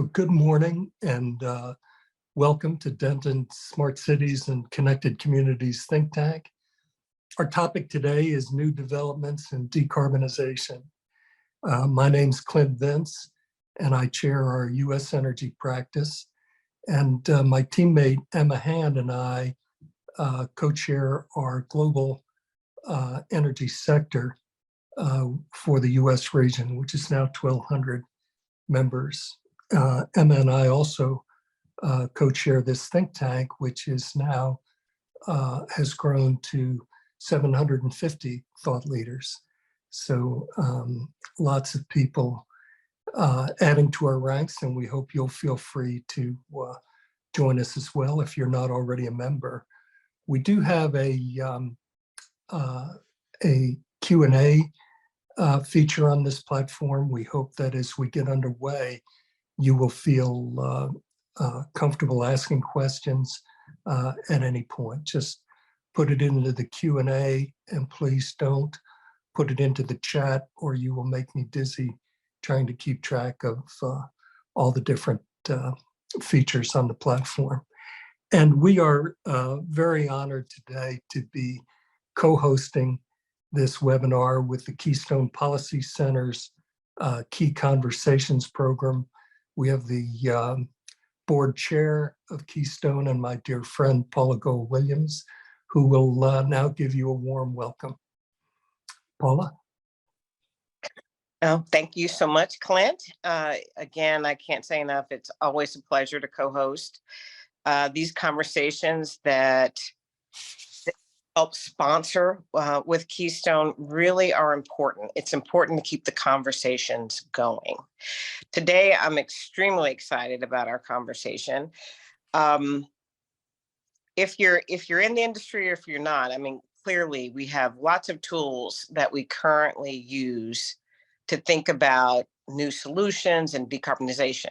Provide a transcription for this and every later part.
So good morning and welcome to Denton Smart Cities and Connected Communities think tank. Our topic today is new developments in decarbonization. My name's Clint Vince and I chair our U.S. energy practice. And my teammate Emma Hand and I co-chair our global energy sector for the U.S. region, which is now 1,200 members. Emma and I also co-chair this think tank, which is now has grown to 750 thought leaders. So lots of people adding to our ranks, and we hope you'll feel free to join us as well if you're not already a member. We do have a Q&A feature on this platform. We hope that as we get underway, you will feel comfortable asking questions at any point. Just put it into the Q&A and please don't put it into the chat or you will make me dizzy trying to keep track of all the different features on the platform. And we are very honored today to be co-hosting this webinar with the Keystone Policy Center's Key Conversations program. We have the board chair of Keystone and my dear friend, Paula Gold-Williams, who will now give you a warm welcome. Paula? Oh, thank you so much, Clint. Again, I can't say enough. It's always a pleasure to co-host these conversations that help sponsor with Keystone really are important. It's important to keep the conversations going. Today, I'm extremely excited about our conversation. If you're in the industry or if you're not, I mean, clearly we have lots of tools that we currently use to think about new solutions and decarbonization.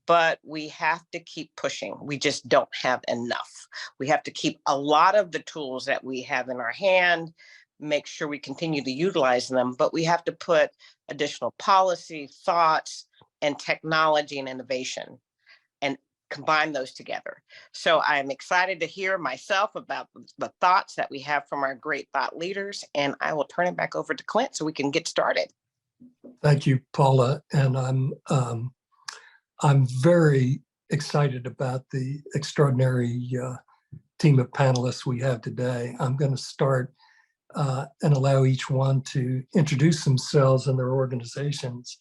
But we have to keep pushing. We just don't have enough. We have to keep a lot of the tools that we have in our hand, make sure we continue to utilize them, but we have to put additional policy, thoughts, and technology and innovation and combine those together. So I'm excited to hear myself about the thoughts that we have from our great thought leaders, and I will turn it back over to Clint so we can get started. Thank you, Paula. And I'm very excited about the extraordinary team of panelists we have today. I'm going to start and allow each one to introduce themselves and their organizations.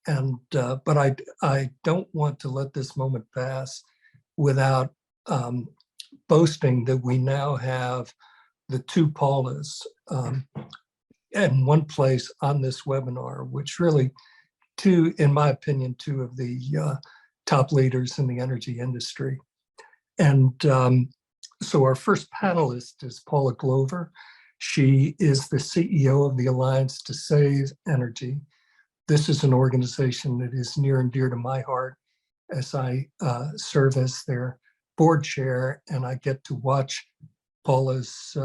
And but I don't want to let this moment pass without boasting that we now have the two Paulas in one place on this webinar, which really in my opinion, two of the top leaders in the energy industry. And so our first panelist is Paula Glover. She is the CEO of the Alliance to Save Energy. This is an organization that is near and dear to my heart as I serve as their board chair, and I get to watch Paula's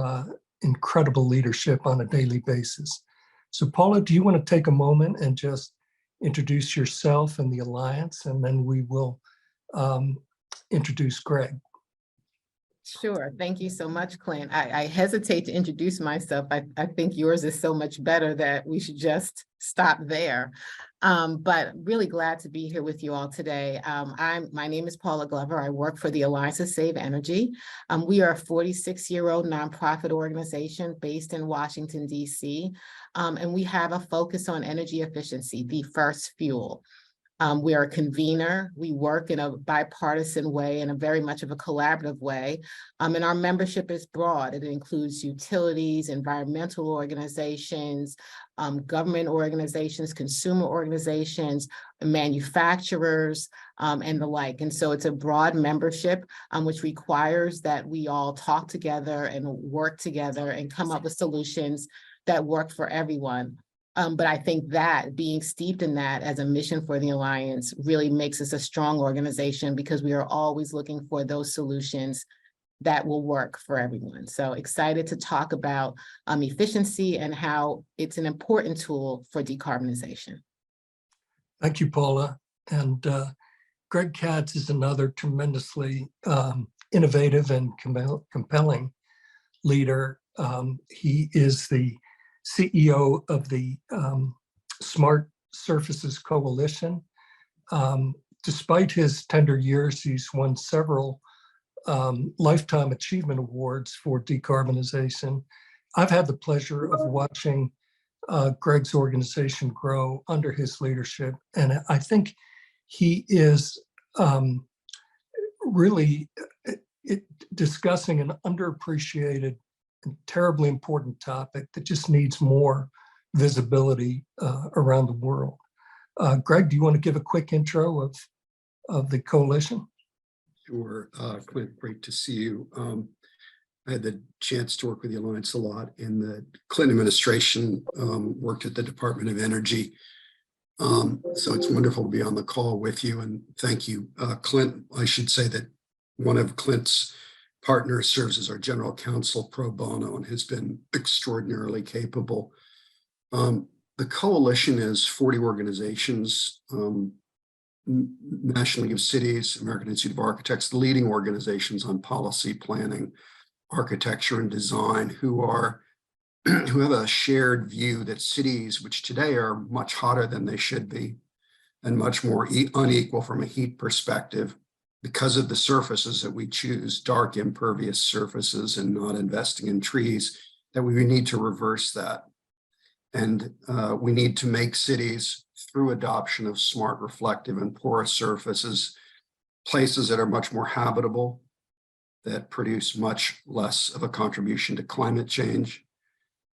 incredible leadership on a daily basis. So Paula, do you want to take a moment and just introduce yourself and the Alliance, and then we will introduce Greg. Sure. Thank you so much, Clint. I hesitate to introduce myself. I think yours is so much better that we should just stop there. But really glad to be here with you all today. My name is Paula Glover. I work for the Alliance to Save Energy. We are a 46-year-old nonprofit organization based in Washington, D.C. And we have a focus on energy efficiency, the first fuel. We are a convener. We work in a bipartisan way and a very much of a collaborative way. And our membership is broad. It includes utilities, environmental organizations, government organizations, consumer organizations, manufacturers, and the like. And so it's a broad membership, which requires that we all talk together and work together and come up with solutions that work for everyone. But I think that being steeped in that as a mission for the Alliance really makes us a strong organization because we are always looking for those solutions that will work for everyone. So excited to talk about efficiency and how it's an important tool for decarbonization. Thank you, Paula. And Greg Katz is another tremendously innovative and compelling leader. He is the CEO of the Smart Surfaces Coalition. Despite his tender years, he's won several Lifetime Achievement Awards for decarbonization. I've had the pleasure of watching Greg's organization grow under his leadership, and I think he is really discussing an underappreciated and terribly important topic that just needs more visibility around the world. Greg, do you want to give a quick intro of the coalition? Sure, Clint, great to see you. I had the chance to work with the Alliance a lot in the Clinton administration, worked at the Department of Energy. So it's wonderful to be on the call with you, and thank you. Clint, I should say that one of Clint's partners serves as our general counsel pro bono and has been extraordinarily capable. The coalition is 40 organizations, National League of Cities, American Institute of Architects, the leading organizations on policy planning, architecture, and design, who have a shared view that cities, which today are much hotter than they should be and much more unequal from a heat perspective because of the surfaces that we choose, dark impervious surfaces, and not investing in trees, that we need to reverse that. And we need to make cities, through adoption of smart, reflective, and porous surfaces, places that are much more habitable, that produce much less of a contribution to climate change,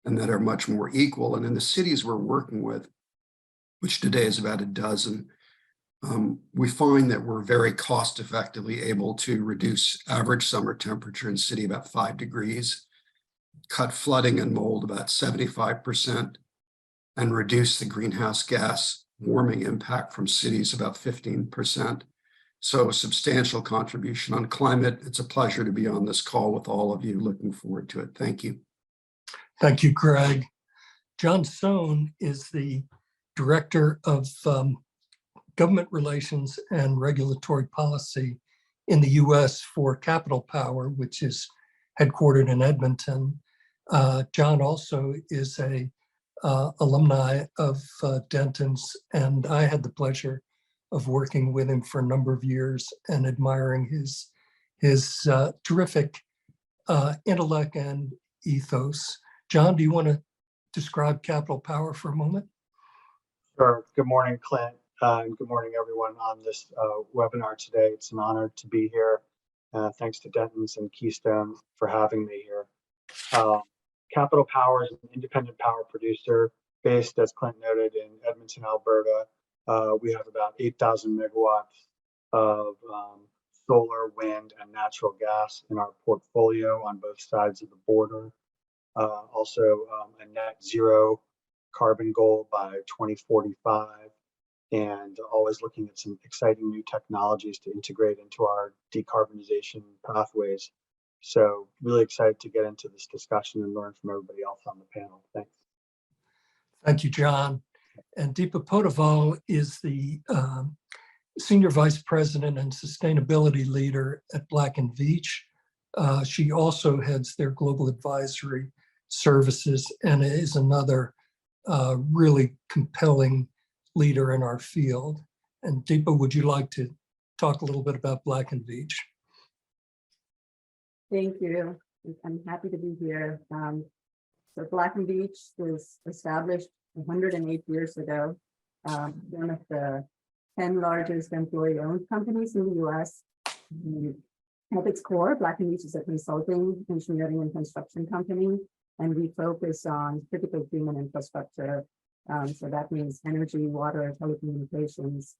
and that are much more equal. And in the cities we're working with, which today is about a dozen, we find that we're very cost effectively able to reduce average summer temperature in city about 5 degrees, cut flooding and mold about 75%, and reduce the greenhouse gas warming impact from cities about 15%. So a substantial contribution on climate. It's a pleasure to be on this call with all of you. Looking forward to it. Thank you. Thank you, Greg. John Sohn is the Director of Government Relations and Regulatory Policy in the U.S. for Capital Power, which is headquartered in Edmonton. John also is a alumni of Denton's, and I had the pleasure of working with him for a number of years and admiring his terrific intellect and ethos. John, do you want to describe Capital Power for a moment? Sure. Good morning, Clint, and good morning, everyone on this webinar today. It's an honor to be here. Thanks to Denton's and Keystone for having me here. Capital Power is an independent power producer based, as Clint noted, in Edmonton, Alberta. We have about 8,000 megawatts of solar, wind, and natural gas in our portfolio on both sides of the border. Also a net zero carbon goal by 2045, and always looking at some exciting new technologies to integrate into our decarbonization pathways. So really excited to get into this discussion and learn from everybody else on the panel. Thanks. Thank you, John. And Deepa Podaval is the Senior Vice President and Sustainability Leader at Black & Veatch. She also heads their Global Advisory Services and is another really compelling leader in our field. And Deepa, would you like to talk a little bit about Black & Veatch? Thank you. I'm happy to be here. So Black & Veatch was established 108 years ago, one of the 10 largest employee-owned companies in the U.S. At its core, Black & Veatch is a consulting, engineering, and construction company, and we focus on critical human infrastructure. So that means energy, water, telecommunications.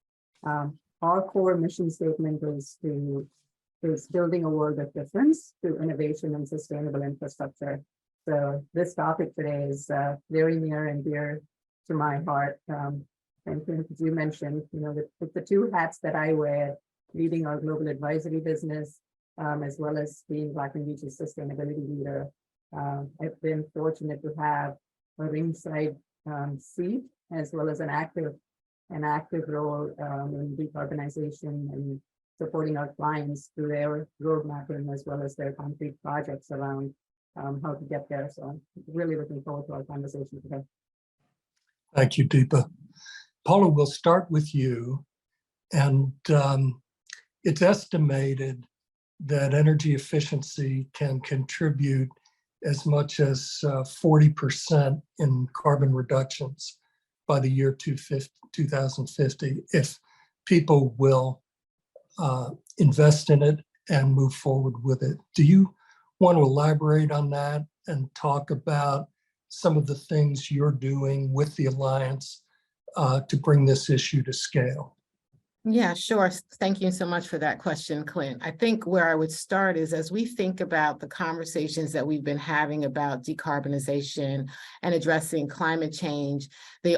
Our core mission statement is building a world of difference through innovation and sustainable infrastructure. So this topic today is very near and dear to my heart. And as you mentioned, with the two hats that I wear, leading our global advisory business, as well as being Black & Veatch's sustainability leader, I've been fortunate to have a ringside seat as well as an active an active role in decarbonization and supporting our clients through their road mapping as well as their concrete projects around how to get there. So I'm really looking forward to our conversation today. Thank you, Deepa. Paula, we'll start with you. And it's estimated that energy efficiency can contribute as much as 40% in carbon reductions by the year 2050 if people will invest in it and move forward with it. Do you want to elaborate on that and talk about some of the things you're doing with the Alliance to bring this issue to scale? Yeah, sure. Thank you so much for that question, Clint. I think where I would start is as we think about the conversations that we've been having about decarbonization and addressing climate change, we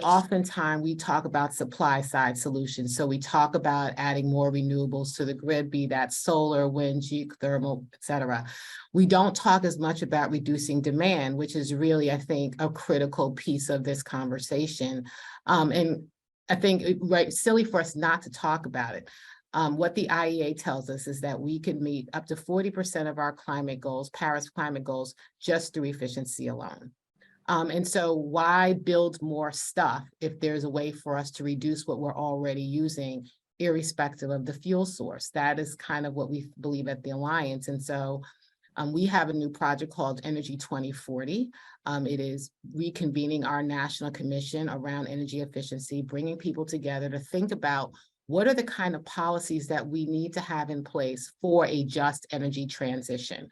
talk about supply side solutions. So we talk about adding more renewables to the grid, be that solar, wind, geothermal, et cetera. We don't talk as much about reducing demand, which is really, I think, a critical piece of this conversation. And I think it's silly for us not to talk about it. What the IEA tells us is that we can meet up to 40% of our climate goals, Paris climate goals, just through efficiency alone. And so why build more stuff if there's a way for us to reduce what we're already using, irrespective of the fuel source? That is kind of what we believe at the Alliance. And so we have a new project called Energy 2040. It is reconvening our national commission around energy efficiency, bringing people together to think about what are the kind of policies that we need to have in place for a just energy transition.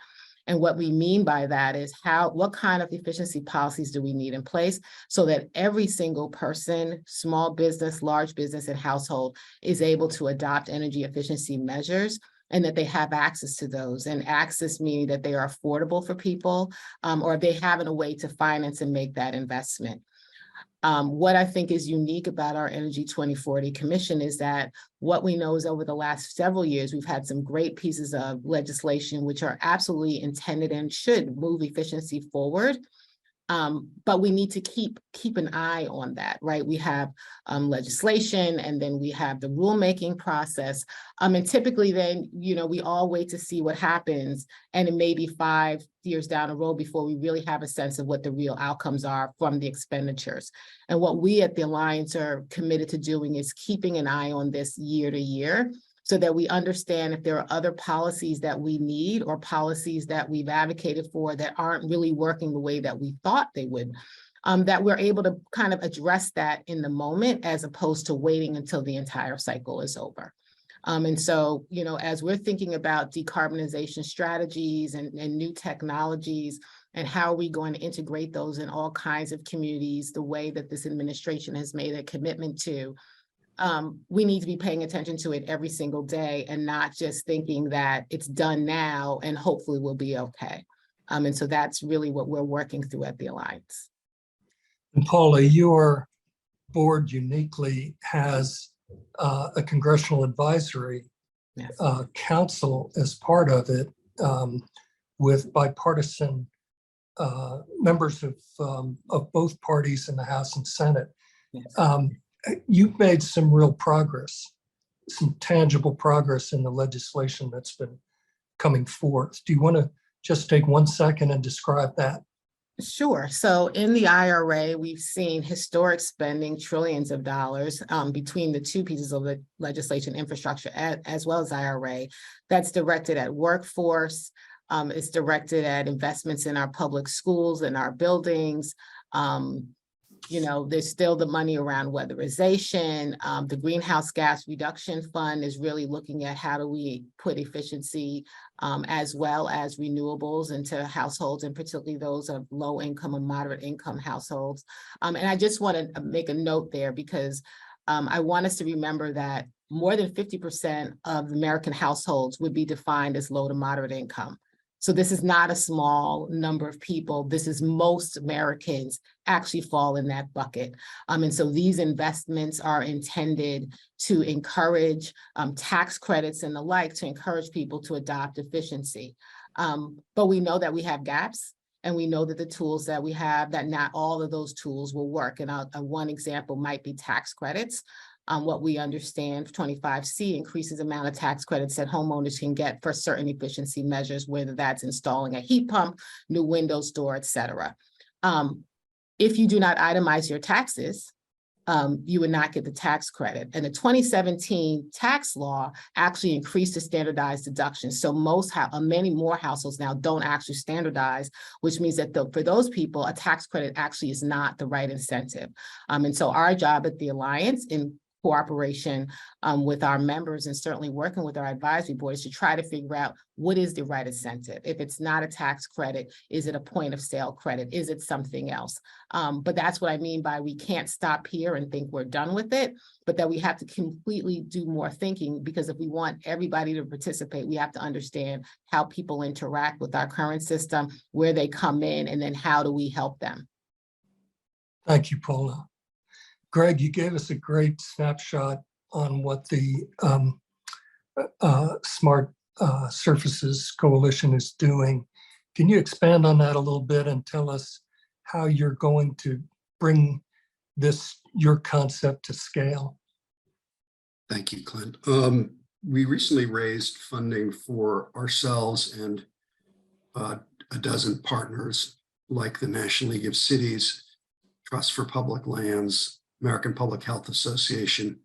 And what we mean by that is what kind of efficiency policies do we need in place so that every single person, small business, large business, and household is able to adopt energy efficiency measures and that they have access to those, and access meaning that they are affordable for people or they have a way to finance and make that investment. What I think is unique about our Energy 2040 Commission is that what we know is over the last several years, we've had some great pieces of legislation which are absolutely intended and should move efficiency forward. But we need to keep an eye on that, right? We have legislation, and then we have the rulemaking process. And typically then, we all wait to see what happens, and it may be 5 years down the road before we really have a sense of what the real outcomes are from the expenditures. And what we at the Alliance are committed to doing is keeping an eye on this year to year, so that we understand if there are other policies that we need or policies that we've advocated for that aren't really working the way that we thought they would, that we're able to kind of address that in the moment as opposed to waiting until the entire cycle is over. And so, as we're thinking about decarbonization strategies and new technologies, and how are we going to integrate those in all kinds of communities, the way that this administration has made a commitment to, we need to be paying attention to it every single day and not just thinking that it's done now and hopefully we'll be okay. And so that's really what we're working through at the Alliance. And Paula, your board uniquely has a congressional advisory council as part of it, with bipartisan members of both parties in the House and Senate. Yes. You've made some real progress, some tangible progress in the legislation that's been coming forth. Do you want to just take 1 second and describe that? Sure. So in the IRA, we've seen historic spending, trillions of dollars between the two pieces of the legislation, infrastructure, as well as IRA, that's directed at workforce. It's directed at investments in our public schools and our buildings. There's still the money around weatherization. The Greenhouse Gas Reduction Fund is really looking at how do we put efficiency as well as renewables into households, and particularly those of low income and moderate income households. And I just want to make a note there because I want us to remember that more than 50% of American households would be defined as low to moderate income. So this is not a small number of people. This is most Americans actually fall in that bucket. And so these investments are intended to encourage tax credits and the like to encourage people to adopt efficiency. But we know that we have gaps, and we know that the tools that we have, that not all of those tools will work. And one example might be tax credits. What we understand, 25C increases the amount of tax credits that homeowners can get for certain efficiency measures, whether that's installing a heat pump, new windows, door, et cetera. If you do not itemize your taxes, you would not get the tax credit. And the 2017 tax law actually increased the standardized deductions. So many more households now don't actually standardize, which means that for those people, a tax credit actually is not the right incentive. And so our job at the Alliance, in cooperation with our members and certainly working with our advisory board, is to try to figure out what is the right incentive. If it's not a tax credit, is it a point of sale credit? Is it something else? But that's what I mean by we can't stop here and think we're done with it, but that we have to completely do more thinking, because if we want everybody to participate, we have to understand how people interact with our current system, where they come in, and then how do we help them? Thank you, Paula. Greg, you gave us a great snapshot on what the Smart Surfaces Coalition is doing. Can you expand on that a little bit and tell us how you're going to bring your concept to scale? Thank you, Clint. We recently raised funding for ourselves and a dozen partners like the National League of Cities, Trust for Public Lands, American Public Health Association,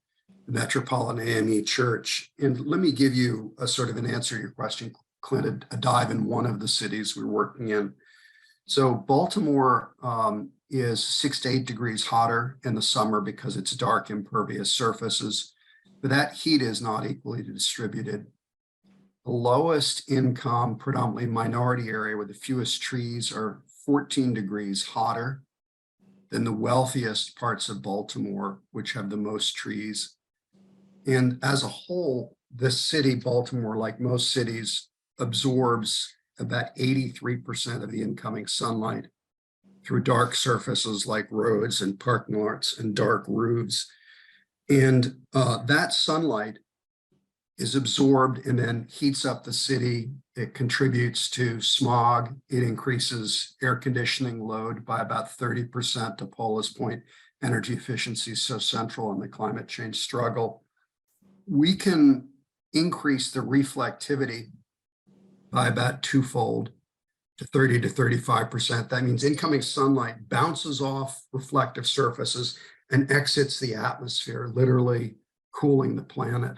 the Metropolitan AME Church. And let me give you a sort of an answer to your question, Clint, a dive in one of the cities we're working in. So Baltimore is 6 to 8 degrees hotter in the summer because it's dark, impervious surfaces, but that heat is not equally distributed. The lowest income, predominantly minority area with the fewest trees are 14 degrees hotter than the wealthiest parts of Baltimore, which have the most trees. And as a whole, this city, Baltimore, like most cities, absorbs about 83% of the incoming sunlight through dark surfaces like roads and parking lots and dark roofs. And that sunlight is absorbed and then heats up the city. It contributes to smog. It increases air conditioning load by about 30%. To Paula's point, energy efficiency is so central in the climate change struggle. We can increase the reflectivity by about twofold to 30 to 35%. That means incoming sunlight bounces off reflective surfaces and exits the atmosphere, literally cooling the planet.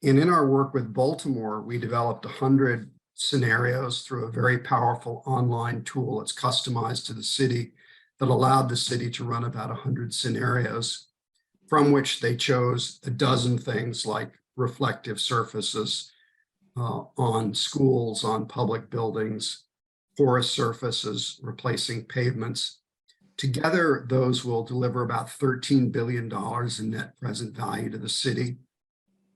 And in our work with Baltimore, we developed 100 scenarios through a very powerful online tool that's customized to the city that allowed the city to run about 100 scenarios, from which they chose a dozen things like reflective surfaces on schools, on public buildings, porous surfaces, replacing pavements. Together, those will deliver about $13 billion in net present value to the city.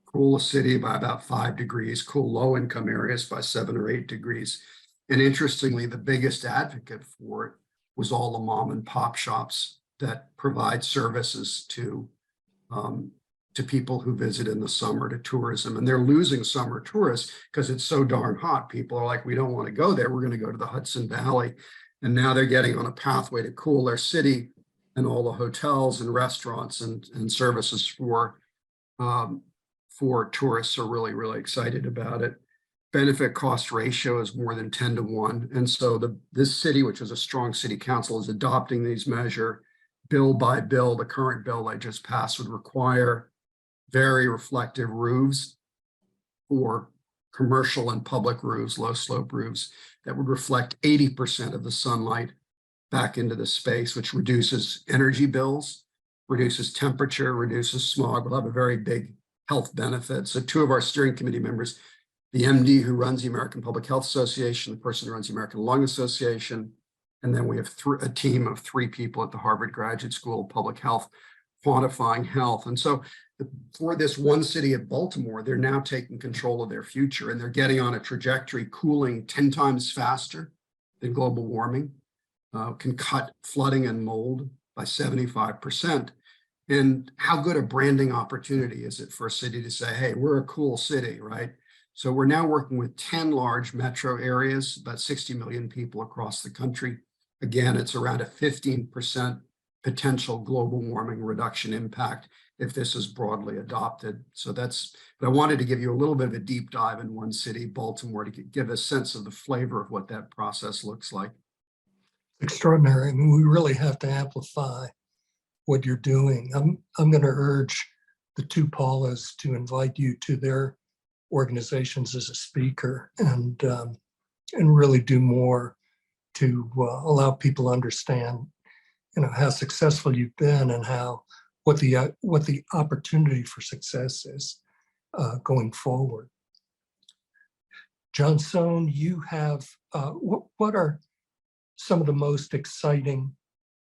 Cool a city by about 5 degrees, cool low-income areas by 7 or 8 degrees. And interestingly, the biggest advocate for it was all the mom and pop shops that provide services to people who visit in the summer, to tourism. And they're losing summer tourists because it's so darn hot. People are like, we don't want to go there. We're going to go to the Hudson Valley. And now they're getting on a pathway to cool their city, and all the hotels and restaurants and services for tourists are really, really excited about it. Benefit cost ratio is more than 10 to 1. And so this city, which is a strong city council, is adopting these measures bill by bill. The current bill I just passed would require very reflective roofs for commercial and public roofs, low slope roofs that would reflect 80% of the sunlight back into the space, which reduces energy bills, reduces temperature, reduces smog. We'll have a very big health benefit. So 2 of our steering committee members, the MD who runs the American Public Health Association, the person who runs the American Lung Association, and then we have a team of 3 people at the Harvard Graduate School of Public Health quantifying health. And so for this one city of Baltimore, they're now taking control of their future, and they're getting on a trajectory, cooling 10 times faster than global warming, can cut flooding and mold by 75%. And how good a branding opportunity is it for a city to say, hey, we're a cool city, right? So we're now working with 10 large metro areas, about 60 million people across the country. Again, it's around a 15% potential global warming reduction impact. if this is broadly adopted. So but I wanted to give you a little bit of a deep dive in one city, Baltimore, to give a sense of the flavor of what that process looks like. Extraordinary. I mean, we really have to amplify what you're doing. I'm going to urge the two Paulas to invite you to their organizations as a speaker and really do more to allow people to understand, how successful you've been and what the opportunity for success is going forward. John Sohn, you have what are some of the most exciting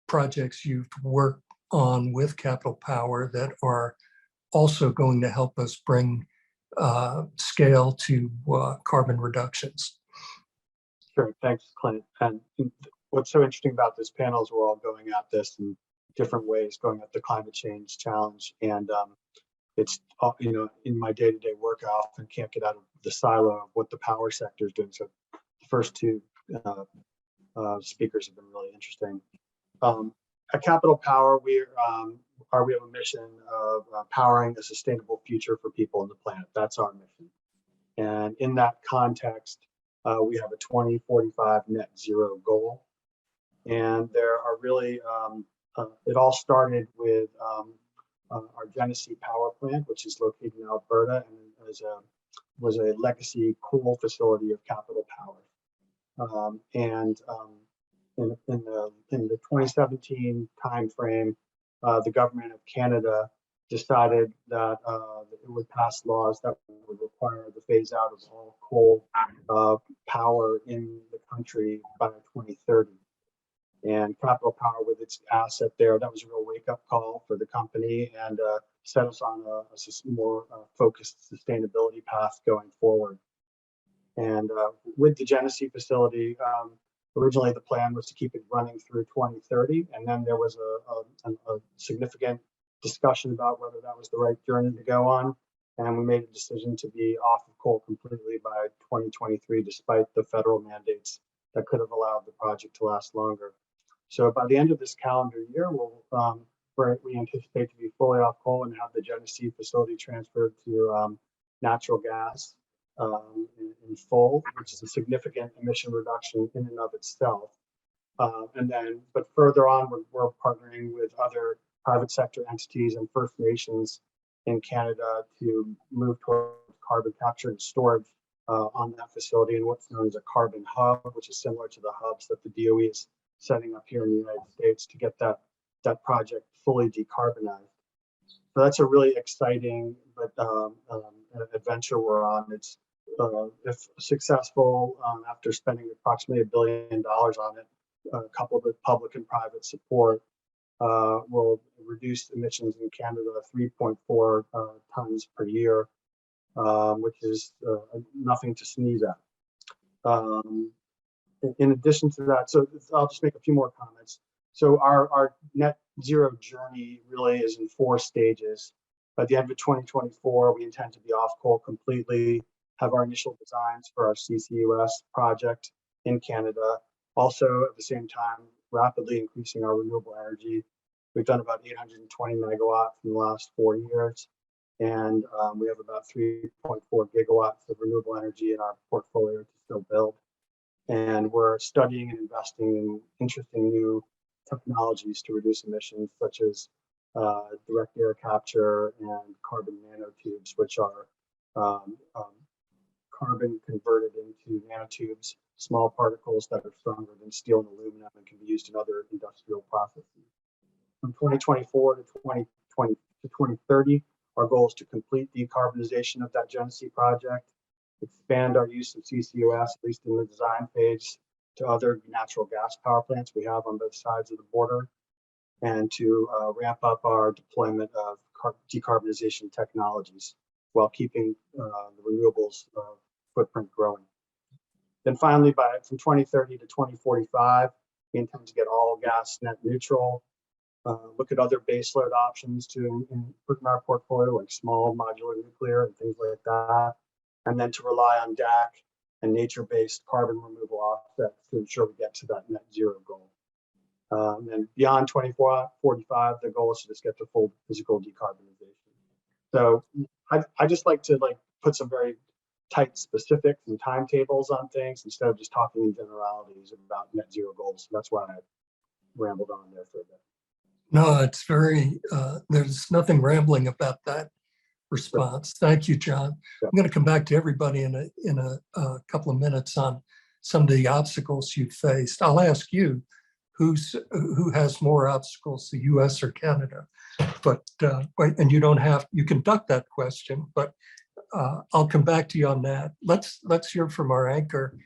projects you've worked on with Capital Power that are also going to help us bring scale to carbon reductions? Sure, thanks, Clint. And what's so interesting about this panel is we're all going at this in different ways, going at the climate change challenge. And it's, in my day-to-day work, I often can't get out of the silo of what the power sector is doing. So the first two speakers have been really interesting. At Capital Power, we have a mission of powering a sustainable future for people on the planet. That's our mission. And in that context, we have a 2045 net zero goal. And there are really, it all started with our Genesee Power Plant, which is located in Alberta and was a legacy coal facility of Capital Power. In the 2017 timeframe, the government of Canada decided that it would pass laws that would require the phase out of all coal power in the country by 2030. And Capital Power, with its asset there, that was a real wake-up call for the company and set us on a more focused sustainability path going forward. And with the Genesee facility, originally the plan was to keep it running through 2030, and then there was a significant discussion about whether that was the right journey to go on, and we made a decision to be off of coal completely by 2023, despite the federal mandates that could have allowed the project to last longer. So by the end of this calendar year, we anticipate to be fully off coal and have the Genesee facility transferred to natural gas in full, which is a significant emission reduction in and of itself. But further on, we're partnering with other private sector entities and First Nations in Canada to move towards carbon capture and storage on that facility in what's known as a carbon hub, which is similar to the hubs that the DOE is setting up here in the United States to get that project fully decarbonized. So that's a really exciting adventure we're on. It's if successful, after spending approximately $1 billion on it, coupled with public and private support, will reduce emissions in Canada 3.4 tons per year, which is nothing to sneeze at. In addition to that, so I'll just make a few more comments. So our net zero journey really is in 4 stages. By the end of 2024, we intend to be off coal completely, have our initial designs for our CCUS project in Canada. Also, at the same time, rapidly increasing our renewable energy. We've done about 820 megawatts in the last 4 years, and we have about 3.4 gigawatts of renewable energy in our portfolio to still build. And we're studying and investing in interesting new technologies to reduce emissions, such as direct air capture and carbon nanotubes, which are carbon converted into nanotubes, small particles that are stronger than steel and aluminum and can be used in other industrial processes. From 2024 to 2030, our goal is to complete decarbonization of that Genesee project, expand our use of CCUS, at least in the design phase, to other natural gas power plants we have on both sides of the border, and to ramp up our deployment of decarbonization technologies while keeping the renewables footprint growing. Then finally, from 2030 to 2045, we intend to get all gas net neutral, look at other baseload options to put in our portfolio, like small modular nuclear and things like that, and then to rely on DAC and nature-based carbon removal offsets to ensure we get to that net zero goal. And beyond 2045, the goal is to just get to full physical decarbonization. So I just like to put some very tight specifics and timetables on things instead of just talking in generalities about net zero goals. That's why I rambled on there for a bit. No, it's very, there's nothing rambling about that response. Thank you, John. Yeah. I'm going to come back to everybody in a couple of minutes on some of the obstacles you faced. I'll ask you, who has more obstacles, the US or Canada? But, and you don't have, you can duck that question, but I'll come back to you on that. Let's hear from our anchor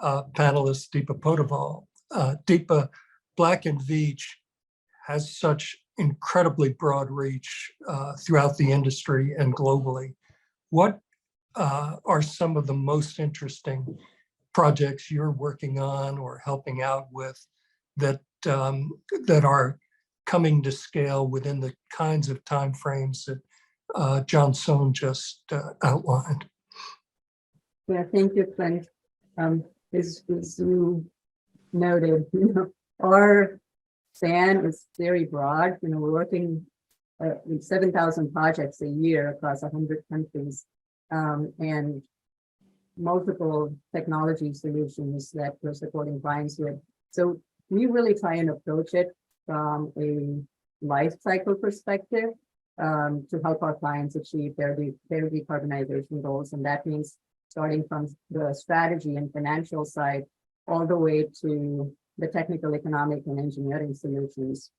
panelist, Deepa Podaval. Deepa, Black & Veatch has such incredibly broad reach throughout the industry and globally. What are some of the most interesting projects you're working on or helping out with that that are coming to scale within the kinds of timeframes that John Sohn just outlined? Yeah, thank you, Clint. As you noted, our span is very broad. We're working with 7,000 projects a year across 100 countries, and multiple technology solutions that we're supporting clients with. So we really try and approach it from a life cycle perspective to help our clients achieve their decarbonization goals. And that means starting from the strategy and financial side all the way to the technical, economic, and engineering solutions.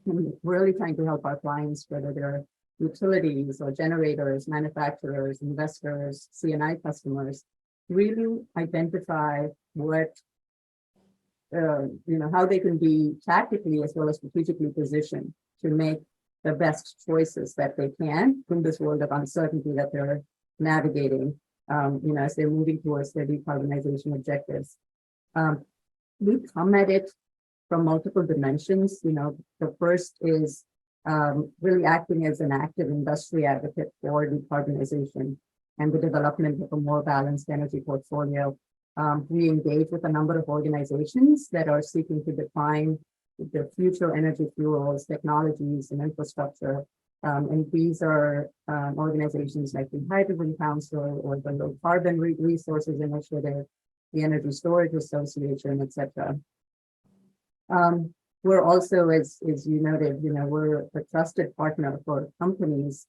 And we're really trying to help our clients, whether they're utilities or generators, manufacturers, investors, C&I customers, really identify what, how they can be tactically as well as strategically positioned to make the best choices that they can in this world of uncertainty that they're navigating, as they're moving towards their decarbonization objectives. We come at it from multiple dimensions. The first is really acting as an active industry advocate for decarbonization and the development of a more balanced energy portfolio. We engage with a number of organizations that are seeking to define the future energy fuels, technologies, and infrastructure. And these are organizations like the Hydrogen Council or the Low Carbon Resources Initiative, the Energy Storage Association, etc. We're also, as you noted, we're a trusted partner for companies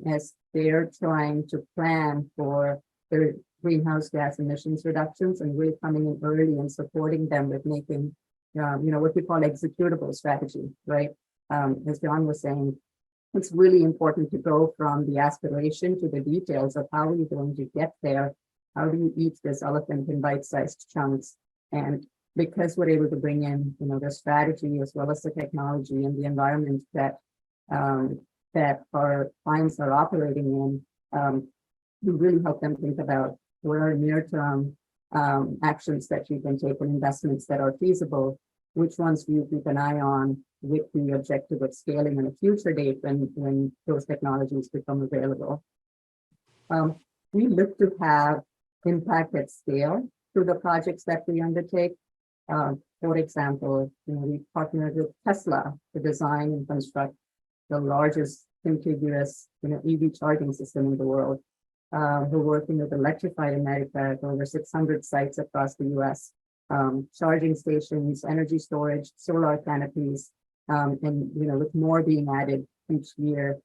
as they're trying to plan for their greenhouse gas emissions reductions, and we're coming in early and supporting them with making, what we call executable strategy, right? As John was saying, it's really important to go from the aspiration to the details of how are you going to get there? How do you eat this elephant in bite-sized chunks? And because we're able to bring in, the strategy as well as the technology and the environment that that our clients are operating in, we really help them think about what are near-term actions that you can take and investments that are feasible, which ones do you keep an eye on with the objective of scaling in a future date when those technologies become available. We look to have impact at scale through the projects that we undertake. For example, we partnered with Tesla to design and construct the largest contiguous EV charging system in the world. We're working with Electrify America at over 600 sites across the US, charging stations, energy storage, solar canopies, and with more being added each year.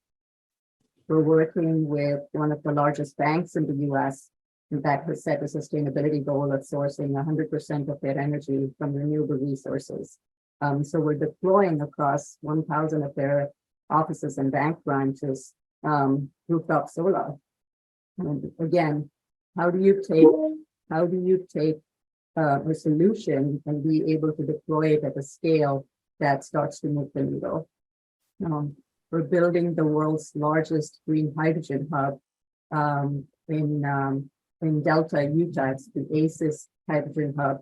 We're working with one of the largest banks in the US that has set a sustainability goal of sourcing 100% of their energy from renewable resources. So we're deploying across 1,000 of their offices and bank branches rooftop solar. And again, how do you take a solution and be able to deploy it at a scale that starts to move the needle? We're building the world's largest green hydrogen hub in Delta, Utah. It's the ACES Hydrogen Hub,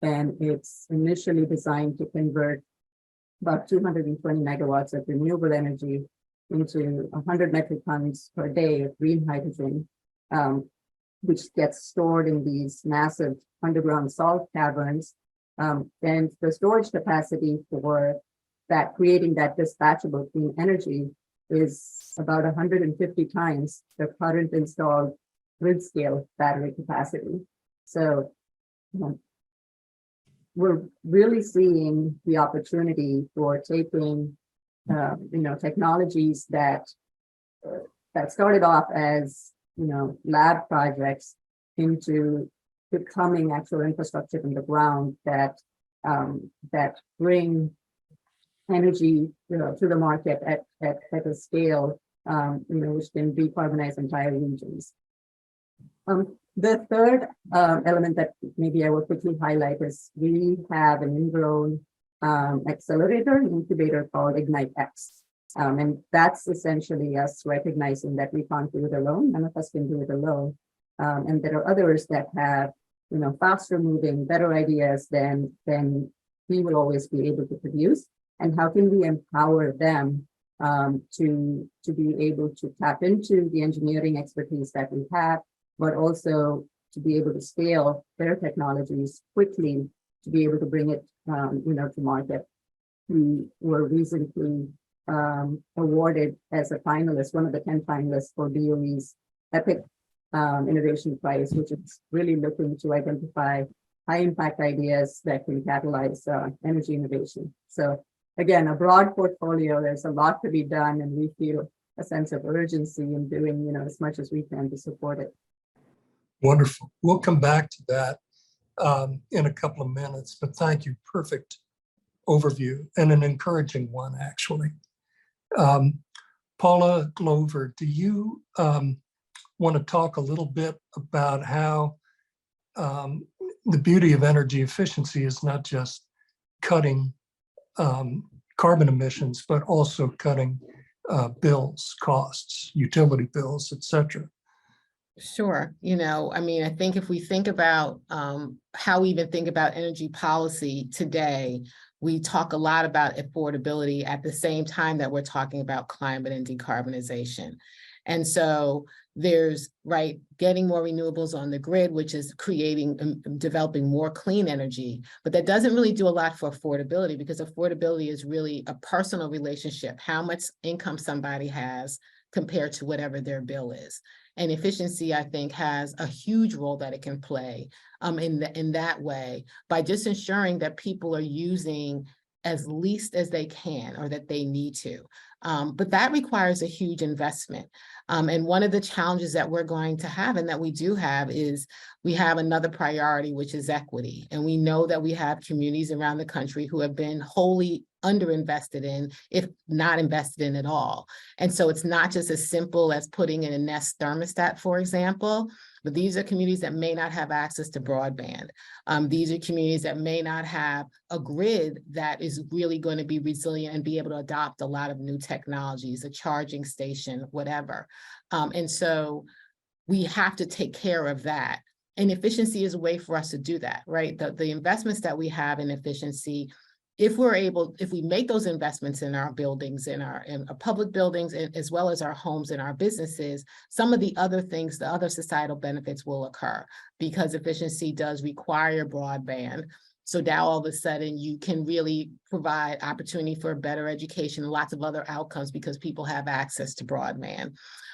and it's initially designed to convert about 220 megawatts of renewable energy into 100 metric tons per day of green hydrogen, which gets stored in these massive underground salt caverns And the storage capacity for that, creating that dispatchable clean energy is about 150 times the current installed grid scale battery capacity. So we're really seeing the opportunity for taking, technologies that started off as, lab projects into becoming actual infrastructure in the ground that bring energy, to the market at a scale, which can decarbonize entire regions. The third element that maybe I will quickly highlight is we have an ingrown accelerator and incubator called Ignite X. And that's essentially us recognizing that we can't do it alone. None of us can do it alone. And there are others that have, faster moving, better ideas than we will always be able to produce. And how can we empower them to be able to tap into the engineering expertise that we have, but also to be able to scale their technologies quickly to be able to bring it, to market. We were recently awarded as a finalist, one of the 10 finalists for DOE's EPIC Innovation Prize, which is really looking to identify high impact ideas that can catalyze energy innovation. So again, a broad portfolio, there's a lot to be done, and we feel a sense of urgency in doing, as much as we can to support it. Wonderful. We'll come back to that in a couple of minutes, but thank you. Perfect overview and an encouraging one, actually. Paula Glover, do you want to talk a little bit about how the beauty of energy efficiency is not just cutting carbon emissions, but also cutting bills, costs, utility bills, et cetera? Sure. I think if we think about how we even think about energy policy today, we talk a lot about affordability at the same time that we're talking about climate and decarbonization. And so there's, getting more renewables on the grid, which is creating and developing more clean energy, but that doesn't really do a lot for affordability, because affordability is really a personal relationship, how much income somebody has compared to whatever their bill is. And efficiency, I think, has a huge role that it can play in that way, by just ensuring that people are using as least as they can or that they need to. But that requires a huge investment. And one of the challenges that we're going to have, and that we do have, is we have another priority, which is equity. And we know that we have communities around the country who have been wholly underinvested in, if not invested in at all. And so it's not just as simple as putting in a Nest thermostat, for example, but these are communities that may not have access to broadband. These are communities that may not have a grid that is really going to be resilient and be able to adopt a lot of new technologies, a charging station, whatever. And so we have to take care of that. And efficiency is a way for us to do that, right? The investments that we have in efficiency, if we make those investments in our buildings, in our public buildings, as well as our homes and our businesses, some of the other things, the other societal benefits will occur, because efficiency does require broadband. So now all of a sudden you can really provide opportunity for better education and lots of other outcomes because people have access to broadband.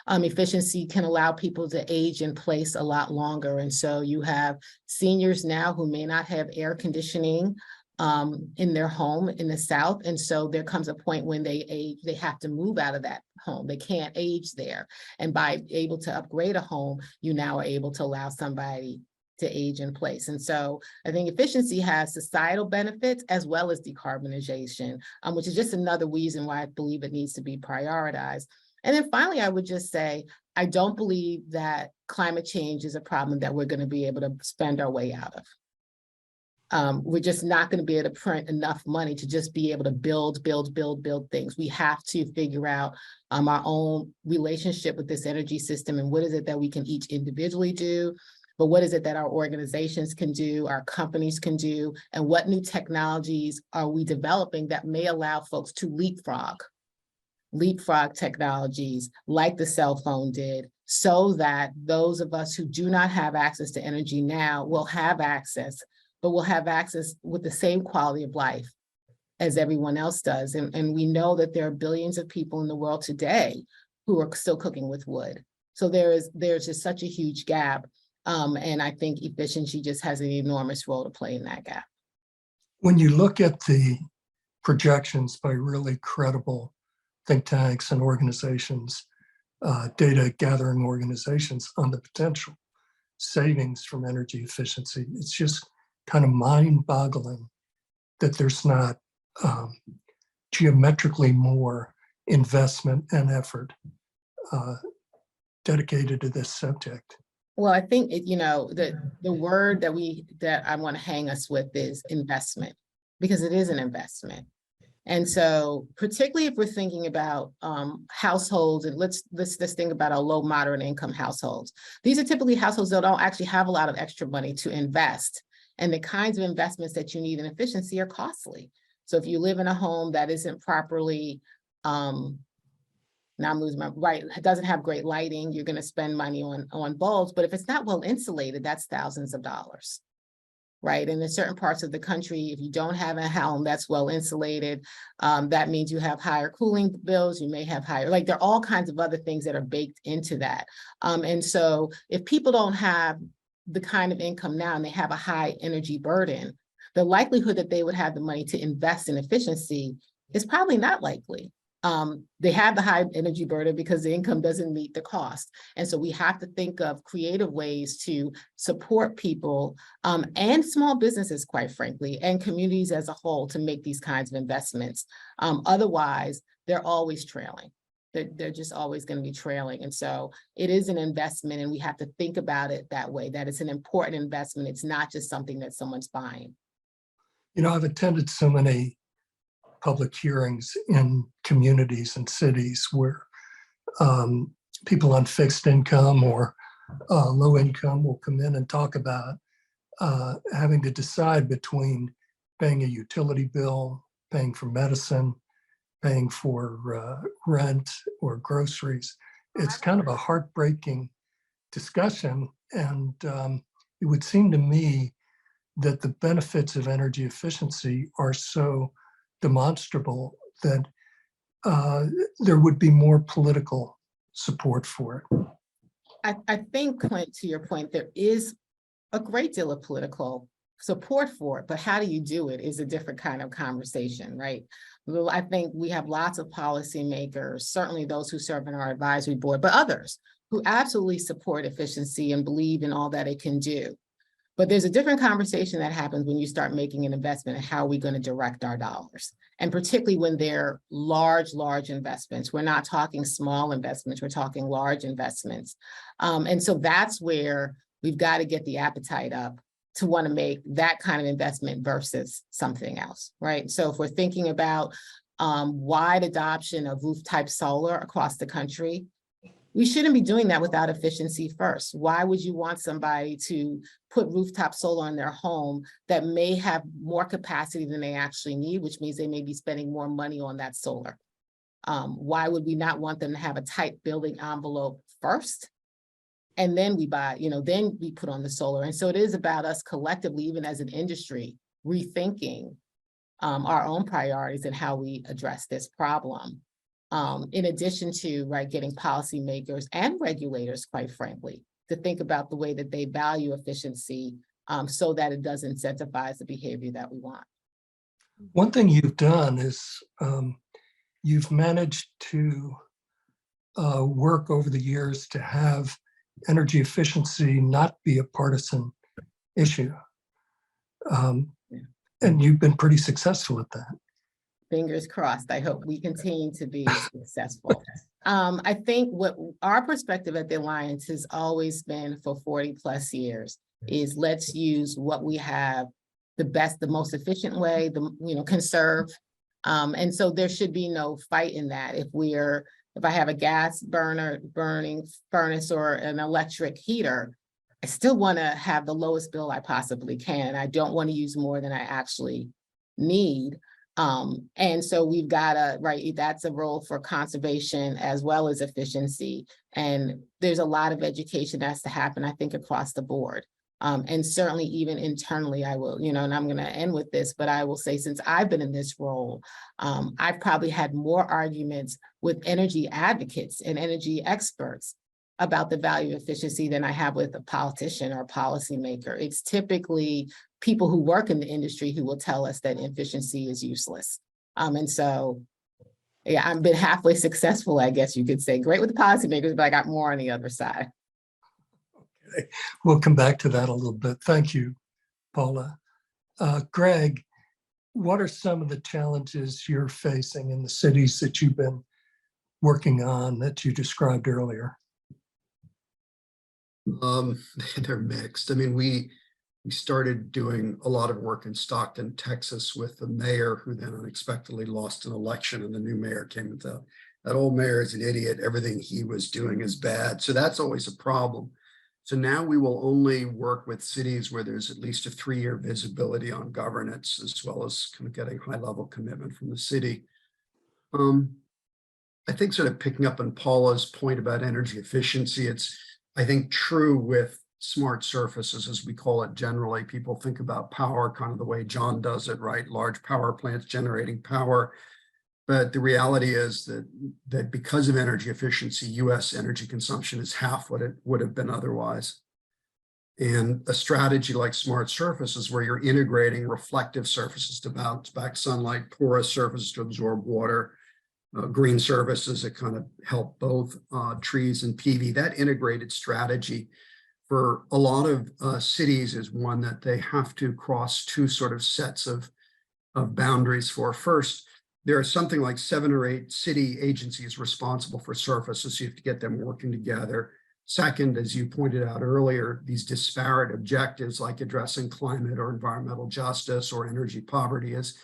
Efficiency can allow people to age in place a lot longer. And so you have seniors now who may not have air conditioning in their home in the South. And so there comes a point when they have to move out of that home. They can't age there. And by able to upgrade a home, you now are able to allow somebody to age in place. And so I think efficiency has societal benefits as well as decarbonization, which is just another reason why I believe it needs to be prioritized. And then finally, I would just say, I don't believe that climate change is a problem that we're going to be able to spend our way out of. We're just not going to be able to print enough money to just be able to build things. We have to figure out our own relationship with this energy system, and what is it that we can each individually do, but what is it that our organizations can do, our companies can do, and what new technologies are we developing that may allow folks to leapfrog technologies like the cell phone did, so that those of us who do not have access to energy now will have access but will have access with the same quality of life as everyone else does. And we know that there are billions of people in the world today who are still cooking with wood. So there's just such a huge gap. And I think efficiency just has an enormous role to play in that gap. When you look at the projections by really credible think tanks and organizations, data gathering organizations on the potential savings from energy efficiency, it's just kind of mind-boggling that there's not geometrically more investment and effort dedicated to this subject. Well, I think the word that I want to hang us with is investment, because it is an investment. And so particularly if we're thinking about households, and let's think about our low moderate income households. These are typically households that don't actually have a lot of extra money to invest. And the kinds of investments that you need in efficiency are costly. So if you live in a home that isn't properly, doesn't have great lighting, you're going to spend money on bulbs. But if it's not well insulated, that's thousands of dollars, right? And in certain parts of the country, if you don't have a home that's well insulated, that means you have higher cooling bills. You may have higher, there are all kinds of other things that are baked into that. And so if people don't have the kind of income now and they have a high energy burden, the likelihood that they would have the money to invest in efficiency is probably not likely. They have the high energy burden because the income doesn't meet the cost. And so we have to think of creative ways to support people and small businesses, quite frankly, and communities as a whole to make these kinds of investments. Otherwise, they're always trailing. They're just always going to be trailing. And so it is an investment, and we have to think about it that way, that it's an important investment. It's not just something that someone's buying. I've attended so many public hearings in communities and cities where people on fixed income or low income will come in and talk about having to decide between paying a utility bill, paying for medicine, paying for rent or groceries. It's kind of a heartbreaking discussion. And it would seem to me that the benefits of energy efficiency are so demonstrable that there would be more political support for it. I think, Clint, to your point, there is a great deal of political support for it, but how do you do it is a different kind of conversation, right? Well, I think we have lots of policymakers, certainly those who serve in our advisory board, but others who absolutely support efficiency and believe in all that it can do. But there's a different conversation that happens when you start making an investment and how are we going to direct our dollars? And particularly when they're large investments. We're not talking small investments, we're talking large investments. And so that's where we've got to get the appetite up to want to make that kind of investment versus something else, right? So if we're thinking about wide adoption of roof-type solar across the country, we shouldn't be doing that without efficiency first. Why would you want somebody to put rooftop solar on their home that may have more capacity than they actually need, which means they may be spending more money on that solar? Why would we not want them to have a tight building envelope first? And then we buy, then we put on the solar. And so it is about us collectively, even as an industry, rethinking our own priorities and how we address this problem. In addition to getting policymakers and regulators, quite frankly, to think about the way that they value efficiency so that it does incentivize the behavior that we want. One thing you've done is you've managed to work over the years to have energy efficiency not be a partisan issue. And you've been pretty successful at that. Fingers crossed. I hope we continue to be successful. I think what our perspective at the Alliance has always been for 40 plus years is let's use what we have the most efficient way, conserve. And so there should be no fight in that. If I have a gas burning furnace or an electric heater, I still want to have the lowest bill I possibly can. I don't want to use more than I actually need. And so we've got that's a role for conservation as well as efficiency. And there's a lot of education that has to happen, I think, across the board. And certainly even internally, I will, and I'm going to end with this, but I will say since I've been in this role, I've probably had more arguments with energy advocates and energy experts about the value of efficiency than I have with a politician or a policymaker. It's typically people who work in the industry who will tell us that efficiency is useless. And so, yeah, I've been halfway successful, I guess you could say. Great with the policymakers, but I got more on the other side. Okay, we'll come back to that a little bit. Thank you, Paula. Greg, what are some of the challenges you're facing in the cities that you've been working on that you described earlier? They're mixed. I mean, we started doing a lot of work in Stockton, Texas with the mayor who then unexpectedly lost an election, and the new mayor came with that old mayor is an idiot. Everything he was doing is bad. So that's always a problem. So now we will only work with cities where there's at least a 3-year visibility on governance, as well as kind of getting high level commitment from the city. I think sort of picking up on Paula's point about energy efficiency, it's, I think, true with smart surfaces, as we call it generally. People think about power kind of the way John does it, right? Large power plants generating power. But the reality is that because of energy efficiency, US energy consumption is half what it would have been otherwise. And a strategy like smart surfaces, where you're integrating reflective surfaces to bounce back sunlight, porous surfaces to absorb water, green surfaces that kind of help both trees and PV, that integrated strategy for a lot of cities is one that they have to cross two sort of sets of boundaries for. First, there are something like 7 or 8 city agencies responsible for surfaces, so you have to get them working together. Second, as you pointed out earlier, these disparate objectives like addressing climate or environmental justice or energy poverty, as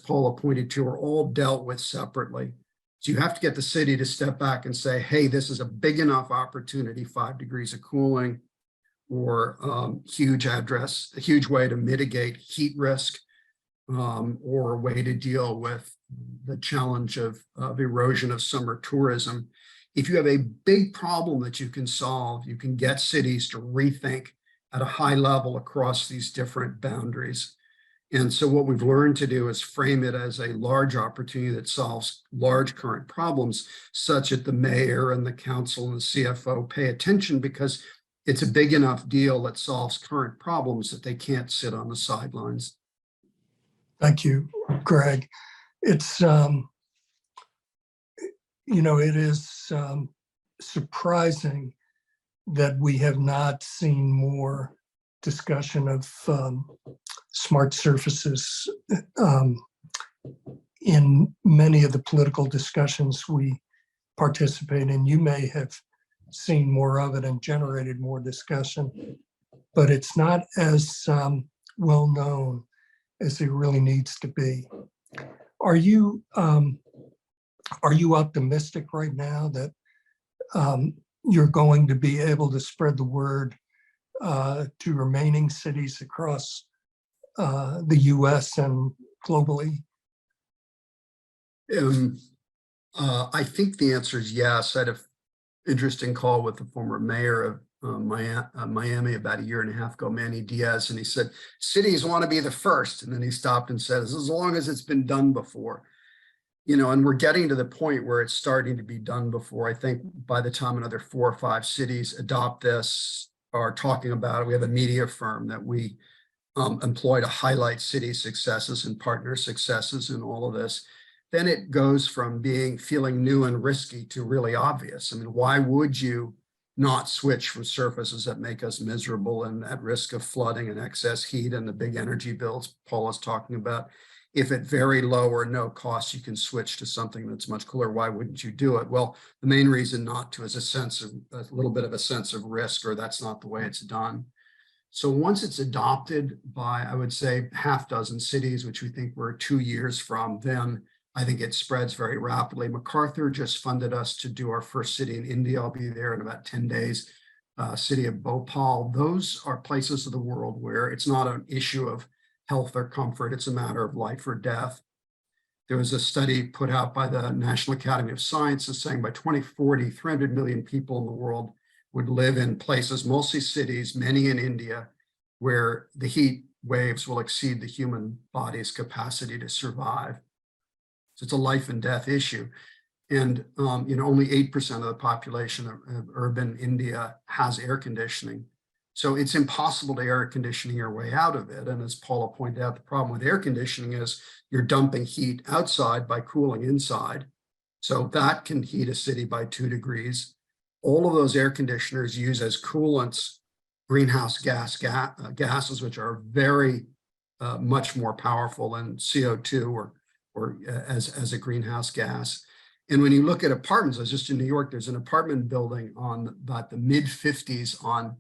Paula pointed to, are all dealt with separately. So you have to get the city to step back and say, hey, this is a big enough opportunity, 5 degrees of cooling, or a huge way to mitigate heat risk, or a way to deal with the challenge of erosion of summer tourism. If you have a big problem that you can solve, you can get cities to rethink at a high level across these different boundaries. And so what we've learned to do is frame it as a large opportunity that solves large current problems, such that the mayor and the council and the CFO pay attention, because it's a big enough deal that solves current problems that they can't sit on the sidelines. Thank you, Greg. It's, it is surprising that we have not seen more discussion of smart surfaces in many of the political discussions we participate in. You may have seen more of it and generated more discussion, but it's not as well known as it really needs to be. Are you optimistic right now that you're going to be able to spread the word to remaining cities across the US and globally? I think the answer is yes. I had an interesting call with the former mayor of Miami about 1.5 years ago, Manny Diaz, and he said, cities want to be the first. And then he stopped and said, as long as it's been done before. And we're getting to the point where it's starting to be done before. I think by the time another 4 or 5 cities adopt this, are talking about it, we have a media firm that we employ to highlight city successes and partner successes in all of this. Then it goes from feeling new and risky to really obvious. I mean, why would you not switch from surfaces that make us miserable and at risk of flooding and excess heat and the big energy bills Paula's talking about? If at very low or no cost, you can switch to something that's much cooler, why wouldn't you do it? Well, the main reason not to is a little bit of a sense of risk, or that's not the way it's done. So once it's adopted by, I would say, 6 cities, which we think we're 2 years from, then I think it spreads very rapidly. MacArthur just funded us to do our first city in India. I'll be there in about 10 days. City of Bhopal. Those are places of the world where it's not an issue of health or comfort. It's a matter of life or death. There was a study put out by the National Academy of Sciences saying by 2040, 300 million people in the world would live in places, mostly cities, many in India, where the heat waves will exceed the human body's capacity to survive. So it's a life and death issue. And only 8% of the population of urban India has air conditioning. So it's impossible to air conditioning your way out of it. And as Paula pointed out, the problem with air conditioning is you're dumping heat outside by cooling inside. So that can heat a city by 2 degrees. All of those air conditioners use as coolants greenhouse gases, which are very much more powerful than CO2 or as a greenhouse gas. And when you look at apartments, I was just in New York, there's an apartment building on about the mid 50s on,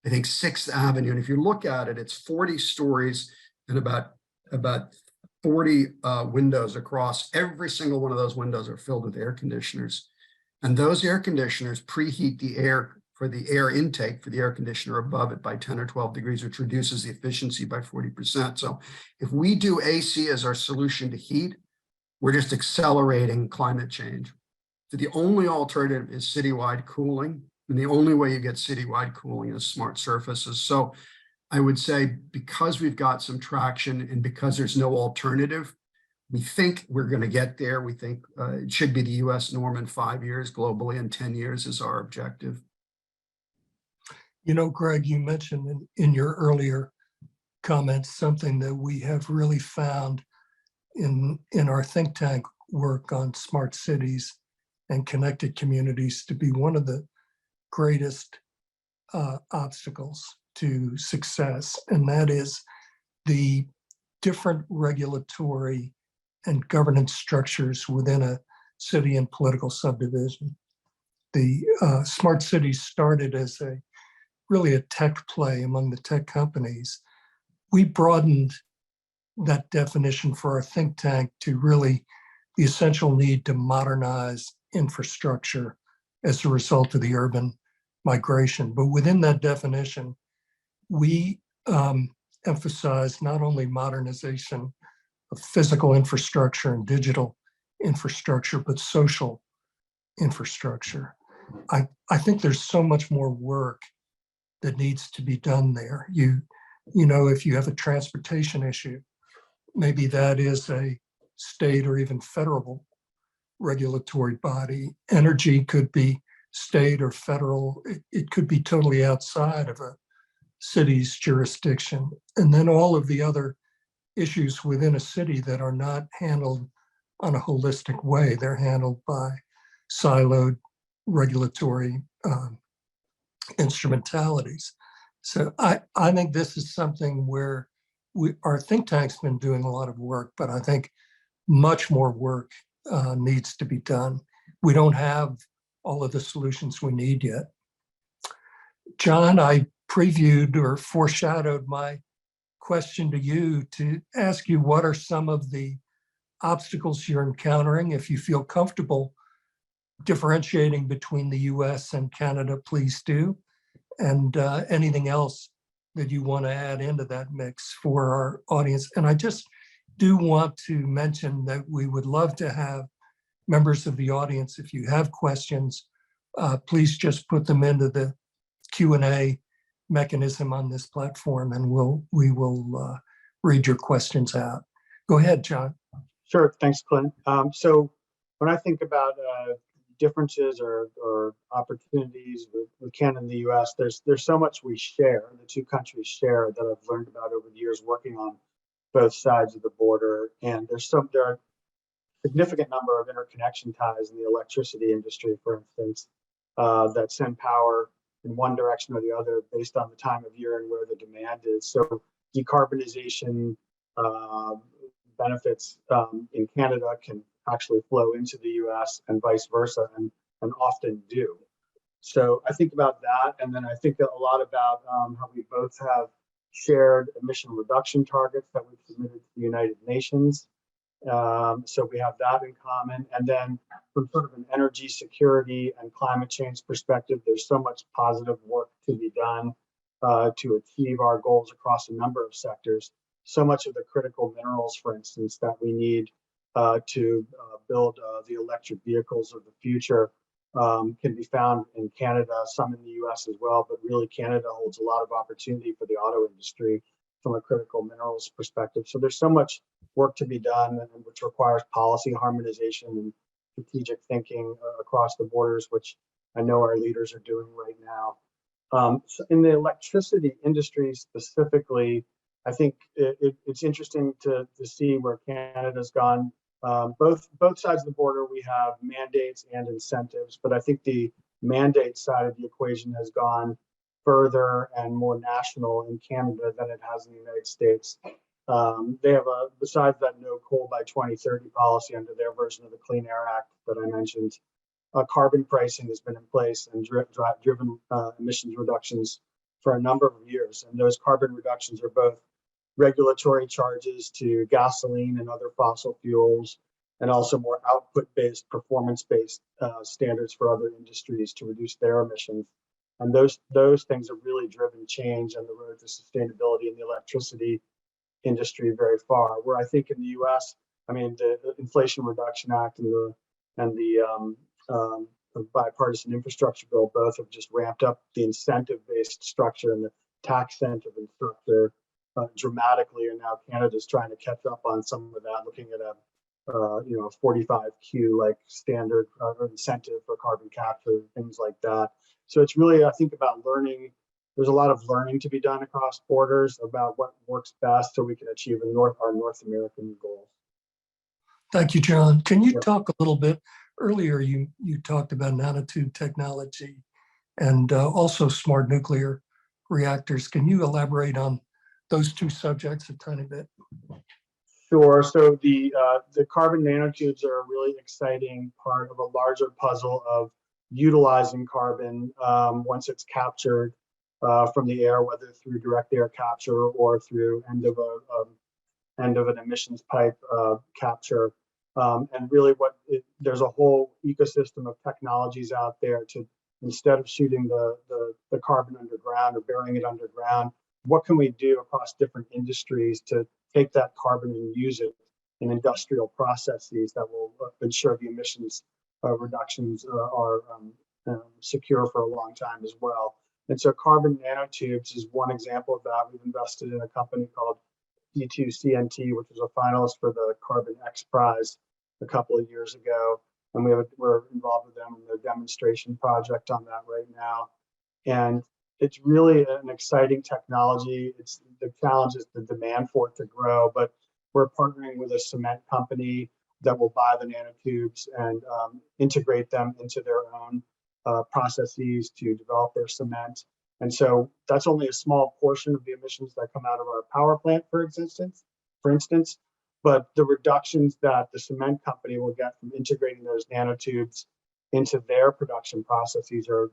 I think, 6th Avenue. And if you look at it, it's 40 stories and about 40 windows across. Every single one of those windows are filled with air conditioners. And those air conditioners preheat the air for the air intake for the air conditioner above it by 10 or 12 degrees, which reduces the efficiency by 40%. So if we do AC as our solution to heat, we're just accelerating climate change. So the only alternative is citywide cooling. And the only way you get citywide cooling is smart surfaces. So I would say because we've got some traction and because there's no alternative, we think we're going to get there. We think it should be the US norm in 5 years, globally in 10 years is our objective. Greg, you mentioned in your earlier comments something that we have really found in our think tank work on smart cities and connected communities to be one of the greatest obstacles to success, and that is the different regulatory and governance structures within a city and political subdivision. The smart cities started as really a tech play among the tech companies. We broadened that definition for our think tank to really the essential need to modernize infrastructure as a result of the urban migration. But within that definition, we emphasize not only modernization of physical infrastructure and digital infrastructure, but social infrastructure. I think there's so much more work that needs to be done there. If you have a transportation issue, maybe that is a state or even federal regulatory body. Energy could be state or federal. It could be totally outside of a city's jurisdiction. And then all of the other issues within a city that are not handled on a holistic way. They're handled by siloed regulatory instrumentalities. So I think this is something where our think tank's been doing a lot of work, but I think much more work needs to be done. We don't have all of the solutions we need yet. John, I previewed or foreshadowed my question to you to ask you what are some of the obstacles you're encountering. If you feel comfortable differentiating between the US and Canada, please do. And anything else that you want to add into that mix for our audience. And I just do want to mention that we would love to have members of the audience, if you have questions, please just put them into the Q&A mechanism on this platform, and we will read your questions out. Go ahead, John. Sure, thanks, Clint. So when I think about differences or opportunities with Canada and the US, there's so much we share, the two countries share, that I've learned about over the years working on both sides of the border. And there are a significant number of interconnection ties in the electricity industry, for instance, that send power in one direction or the other based on the time of year and where the demand is. So decarbonization benefits in Canada can actually flow into the US and vice versa, and often do. So I think about that, and then I think a lot about how we both have shared emission reduction targets that we've submitted to the United Nations. So we have that in common. And then from sort of an energy security and climate change perspective, there's so much positive work to be done to achieve our goals across a number of sectors. So much of the critical minerals, for instance, that we need to build the electric vehicles of the future can be found in Canada, some in the US as well, but really Canada holds a lot of opportunity for the auto industry from a critical minerals perspective. So there's so much work to be done, and which requires policy harmonization and strategic thinking across the borders, which I know our leaders are doing right now. So in the electricity industry specifically, I think it's interesting to see where Canada's gone. Both sides of the border, we have mandates and incentives, but I think the mandate side of the equation has gone further and more national in Canada than it has in the United States. They have besides that no coal by 2030 policy under their version of the Clean Air Act that I mentioned, carbon pricing has been in place and driven emissions reductions for a number of years. And those carbon reductions are both regulatory charges to gasoline and other fossil fuels, and also more output-based, performance-based standards for other industries to reduce their emissions. And those things have really driven change on the road to sustainability in the electricity industry very far. Where I think in the U.S., I mean, the Inflation Reduction Act and the bipartisan infrastructure bill both have just ramped up the incentive-based structure and the tax incentive structure dramatically, and now Canada's trying to catch up on some of that, looking at a 45Q like standard incentive for carbon capture, things like that. So it's really, I think, about learning. There's a lot of learning to be done across borders about what works best so we can achieve our North American goals. Thank you, John. Can you Sure. talk a little bit, earlier you talked about nanotube technology and also smart nuclear reactors. Can you elaborate on those two subjects a tiny bit? Sure. So the carbon nanotubes are a really exciting part of a larger puzzle of utilizing carbon once it's captured from the air, whether through direct air capture or through end of an emissions pipe capture. And really, there's a whole ecosystem of technologies out there to, instead of shooting the carbon underground or burying it underground, what can we do across different industries to take that carbon and use it in industrial processes that will ensure the emissions reductions are secure for a long time as well. And so carbon nanotubes is one example of that. We've invested in a company called D2CNT, which was a finalist for the Carbon X Prize a couple of years ago. And we're involved with them in their demonstration project on that right now. And it's really an exciting technology. It's the challenge is the demand for it to grow, but we're partnering with a cement company that will buy the nanotubes and integrate them into their own processes to develop their cement. And so that's only a small portion of the emissions that come out of our power plant, for instance, but the reductions that the cement company will get from integrating those nanotubes into their production processes are,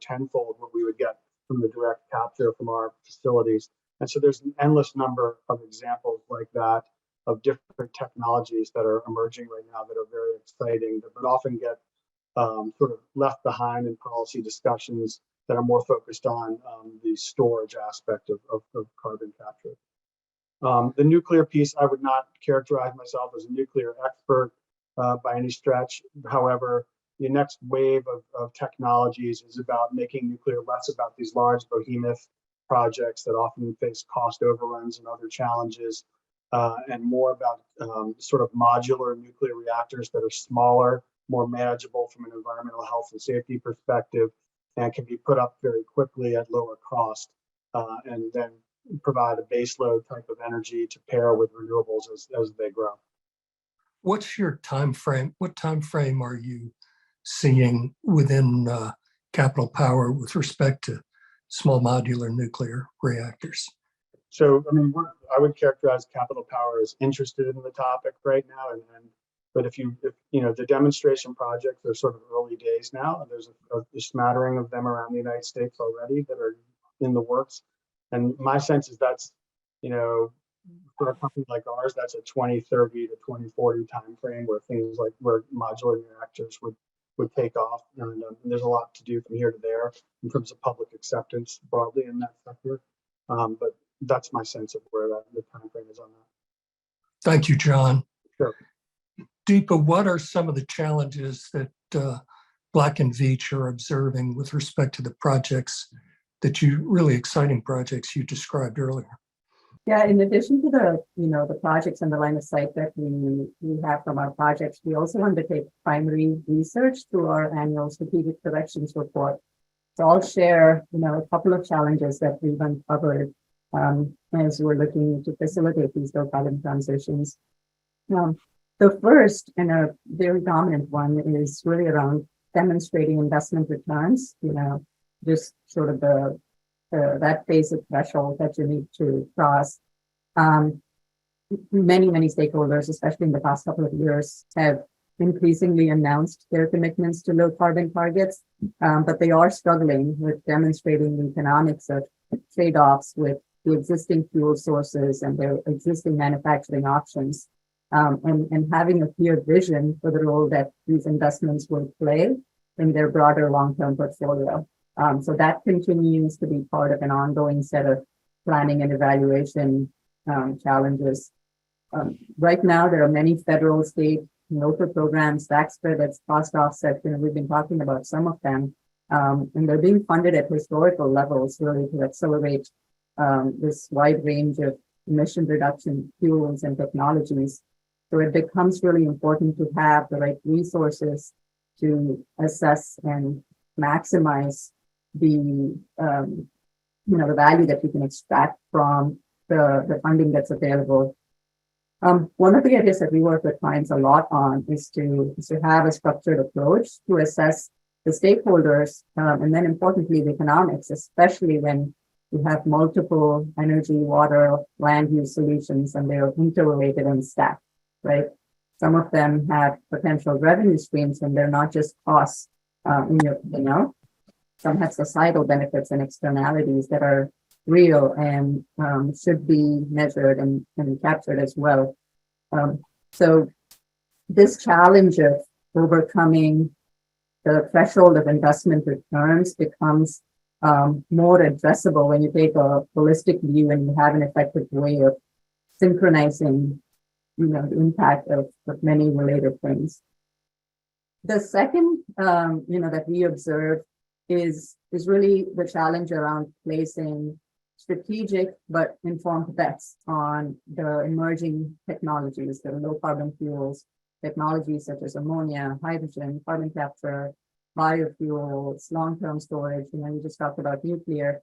tenfold what we would get from the direct capture from our facilities. And so there's an endless number of examples like that of different technologies that are emerging right now that are very exciting, but often get sort of left behind in policy discussions that are more focused on the storage aspect of carbon capture. The nuclear piece, I would not characterize myself as a nuclear expert by any stretch. However, the next wave of technologies is about making nuclear less about these large behemoth projects that often face cost overruns and other challenges, and more about sort of modular nuclear reactors that are smaller, more manageable from an environmental health and safety perspective, and can be put up very quickly at lower cost, and then provide a baseload type of energy to pair with renewables as they grow. What's your time frame? What time frame are you seeing within Capital Power with respect to small modular nuclear reactors? So, I mean, I would characterize Capital Power as interested in the topic right now, but if the demonstration projects are sort of early days now, and there's a smattering of them around the United States already that are in the works. And my sense is that's, for a company like ours, that's a 2030 to 2040 timeframe where modular reactors would take off. And there's a lot to do from here to there in terms of public acceptance broadly in that sector. But that's my sense of where the timeframe is on that. Thank you, John. Sure. Deepa, what are some of the challenges that Black and Veatch are observing with respect to the projects that really exciting projects you described earlier. Yeah, in addition to the projects and the line of sight that we have from our projects, we also undertake primary research through our annual strategic directions report. So I'll share, a couple of challenges that we've uncovered as we're looking to facilitate these low carbon transitions. The first and a very dominant one is really around demonstrating investment returns, just sort of that basic threshold that you need to cross. Many stakeholders, especially in the past couple of years, have increasingly announced their commitments to low carbon targets, but they are struggling with demonstrating the economics of trade-offs with the existing fuel sources and their existing manufacturing options, and having a clear vision for the role that these investments will play in their broader long-term portfolio. So that continues to be part of an ongoing set of planning and evaluation challenges. Right now, there are many federal, state, and local programs, tax credits, cost offsets, we've been talking about some of them, and they're being funded at historical levels really to accelerate this wide range of emission reduction fuels and technologies. So it becomes really important to have the right resources to assess and maximize the the value that we can extract from the funding that's available. One of the areas that we work with clients a lot on is to have a structured approach to assess the stakeholders, and then importantly the economics, especially when you have multiple energy, water, land use solutions and they're interrelated and stacked, right? Some of them have potential revenue streams and they're not just costs in your, some have societal benefits and externalities that are real and should be measured and captured as well. So this challenge of overcoming the threshold of investment returns becomes more addressable when you take a holistic view and you have an effective way of synchronizing, the impact of many related things. The second, that we observe is really the challenge around placing strategic but informed bets on the emerging technologies, the low carbon fuels, technologies such as ammonia, hydrogen, carbon capture, biofuels, long-term storage, we just talked about nuclear.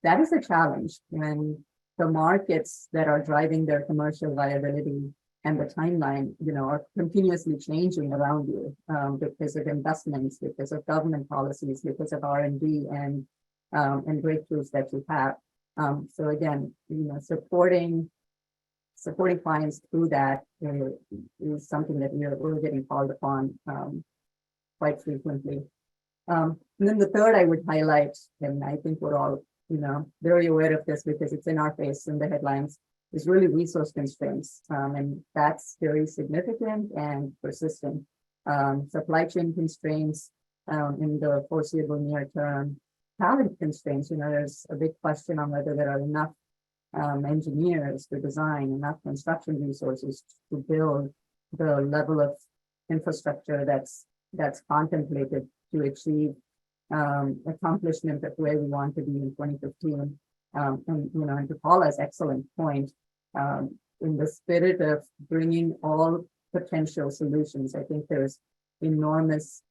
That is a challenge when the markets that are driving their commercial viability and the timeline, are continuously changing around you because of investments, because of government policies, because of R&D and breakthroughs that you have. So again, supporting clients through that is something that we're getting called upon quite frequently. And then the third I would highlight, and I think we're all very aware of this because it's in our face in the headlines, is really resource constraints, and that's very significant and persistent. Supply chain constraints in the foreseeable near term, talent constraints. There's a big question on whether there are enough engineers to design, enough construction resources to build the level of infrastructure that's contemplated to achieve accomplishment of where we want to be in 2015. And to Paula's excellent point, in the spirit of bringing all potential solutions, I think there's enormous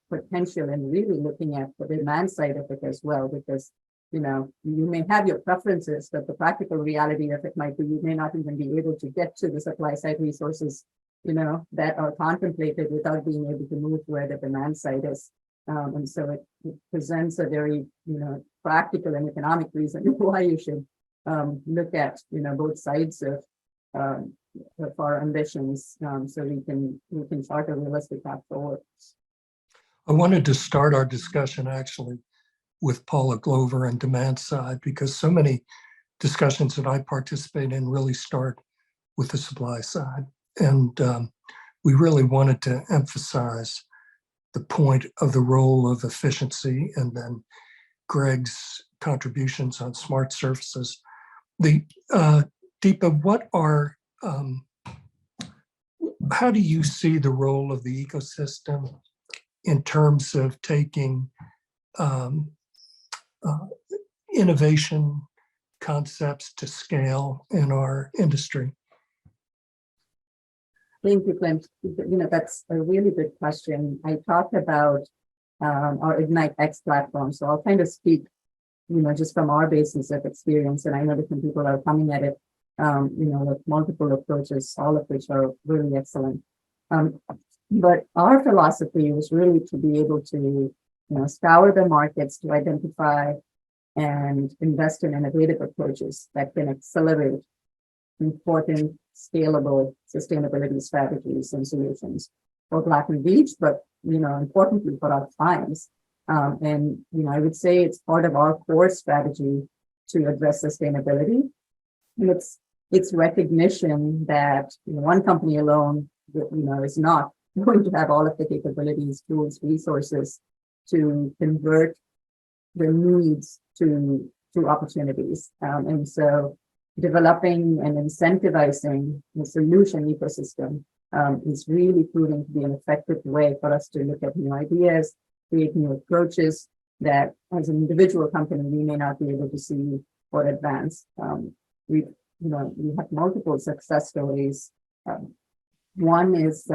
potential in really looking at the demand side of it as well, because you may have your preferences, but the practical reality of it might be you may not even be able to get to the supply side resources that are contemplated without being able to move where the demand side is. And so it presents a very practical and economic reason why you should look at both sides of our ambitions, so we can chart a realistic path forward. I wanted to start our discussion actually with Paula Glover and demand side, because so many discussions that I participate in really start with the supply side. And we really wanted to emphasize the point of the role of efficiency and then Greg's contributions on smart surfaces. Deepa, how do you see the role of the ecosystem in terms of taking innovation concepts to scale in our industry? Thank you, Clint. That's a really good question. I talked about our Ignite X platform, so I'll kind of speak, just from our basis of experience, and I know different people are coming at it, with multiple approaches, all of which are really excellent. But our philosophy was really to be able to, scour the markets to identify and invest in innovative approaches that can accelerate important, scalable sustainability strategies and solutions for Black and Beach, but importantly for our clients. And I would say it's part of our core strategy to address sustainability. And it's recognition that one company alone, is not going to have all of the capabilities, tools, resources to convert the needs to opportunities. And so developing and incentivizing the solution ecosystem is really proving to be an effective way for us to look at new ideas, create new approaches that as an individual company, we may not be able to see or advance. We have multiple success stories. One is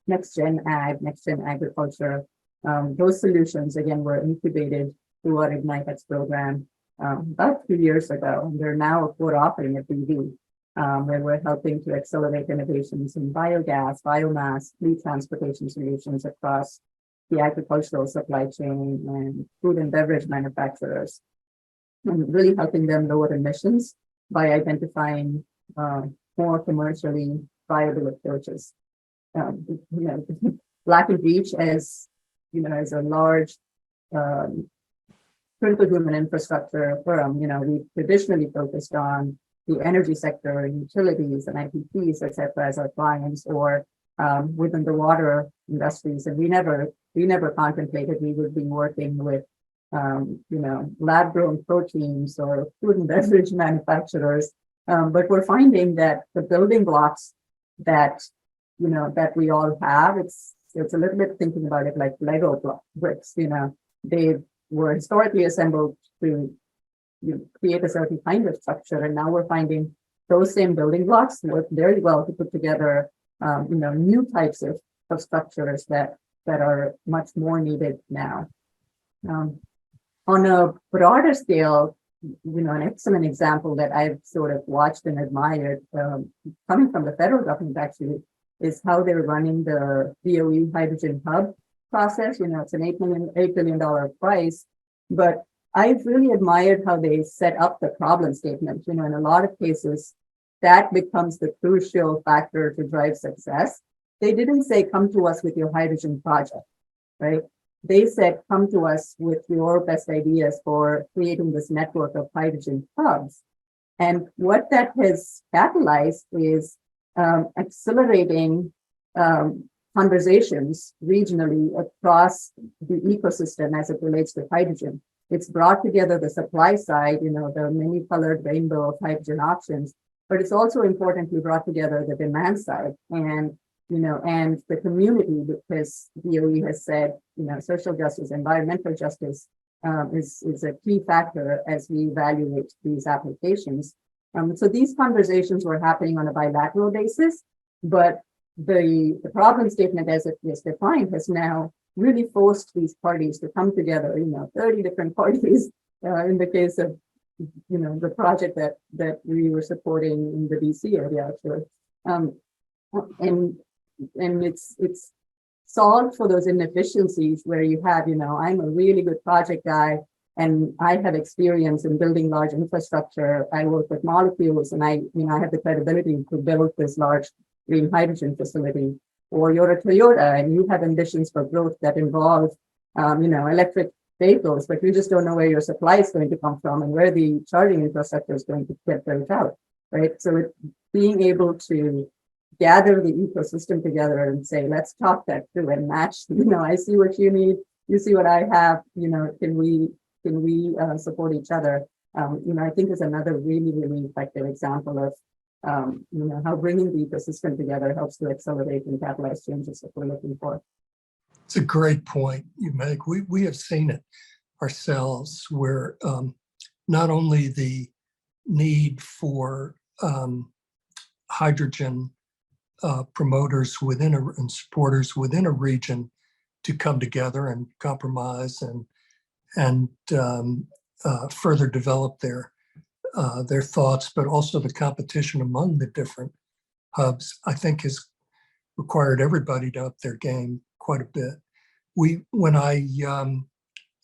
next gen agriculture. Those solutions, again, were incubated through our Ignite X program about 2 years ago. They're now a core offering at BV, where we're helping to accelerate innovations in biogas, biomass, fleet transportation solutions across the agricultural supply chain and food and beverage manufacturers, and really helping them lower emissions by identifying more commercially viable approaches. Black and Beach, as a large critical human infrastructure firm, we've traditionally focused on the energy sector, utilities and IPPs, et cetera, as our clients, or within the water industries. And we never contemplated we would be working with, lab-grown proteins or food and beverage manufacturers. But we're finding that the building blocks that we all have, it's a little bit thinking about it like Lego bricks. They were historically assembled to create a certain kind of structure, and now we're finding those same building blocks work very well to put together new types of structures that are much more needed now. On a broader scale, an excellent example that I've sort of watched and admired, coming from the federal government actually, is how they're running the DOE hydrogen hub process. It's an $8 billion price, but I've really admired how they set up the problem statement. In a lot of cases, that becomes the crucial factor to drive success. They didn't say, come to us with your hydrogen project, right? They said, come to us with your best ideas for creating this network of hydrogen hubs. And what that has catalyzed is accelerating conversations regionally across the ecosystem as it relates to hydrogen. It's brought together the supply side, the many colored rainbow of hydrogen options, but it's also importantly brought together the demand side and the community, because DOE has said, social justice, environmental justice is a key factor as we evaluate these applications. So these conversations were happening on a bilateral basis, but the problem statement as it is defined has now really forced these parties to come together, 30 different parties in the case of, the project that we were supporting in the DC area, actually. And it's solved for those inefficiencies where you have, I'm a really good project guy and I have experience in building large infrastructure. I work with molecules and I have the credibility to build this large green hydrogen facility. Or you're a Toyota and you have ambitions for growth that involve, electric vehicles, but you just don't know where your supply is going to come from and where the charging infrastructure is going to get built out, right? So being able to gather the ecosystem together and say, let's talk that through and match, I see what you need, you see what I have, can we support each other? I think is another really, really effective example of, how bringing the ecosystem together helps to accelerate and catalyze changes that we're looking for. It's a great point you make. We have seen it ourselves where not only the need for hydrogen promoters within and supporters within a region to come together and compromise and further develop their thoughts, but also the competition among the different hubs, I think has required everybody to up their game quite a bit. When I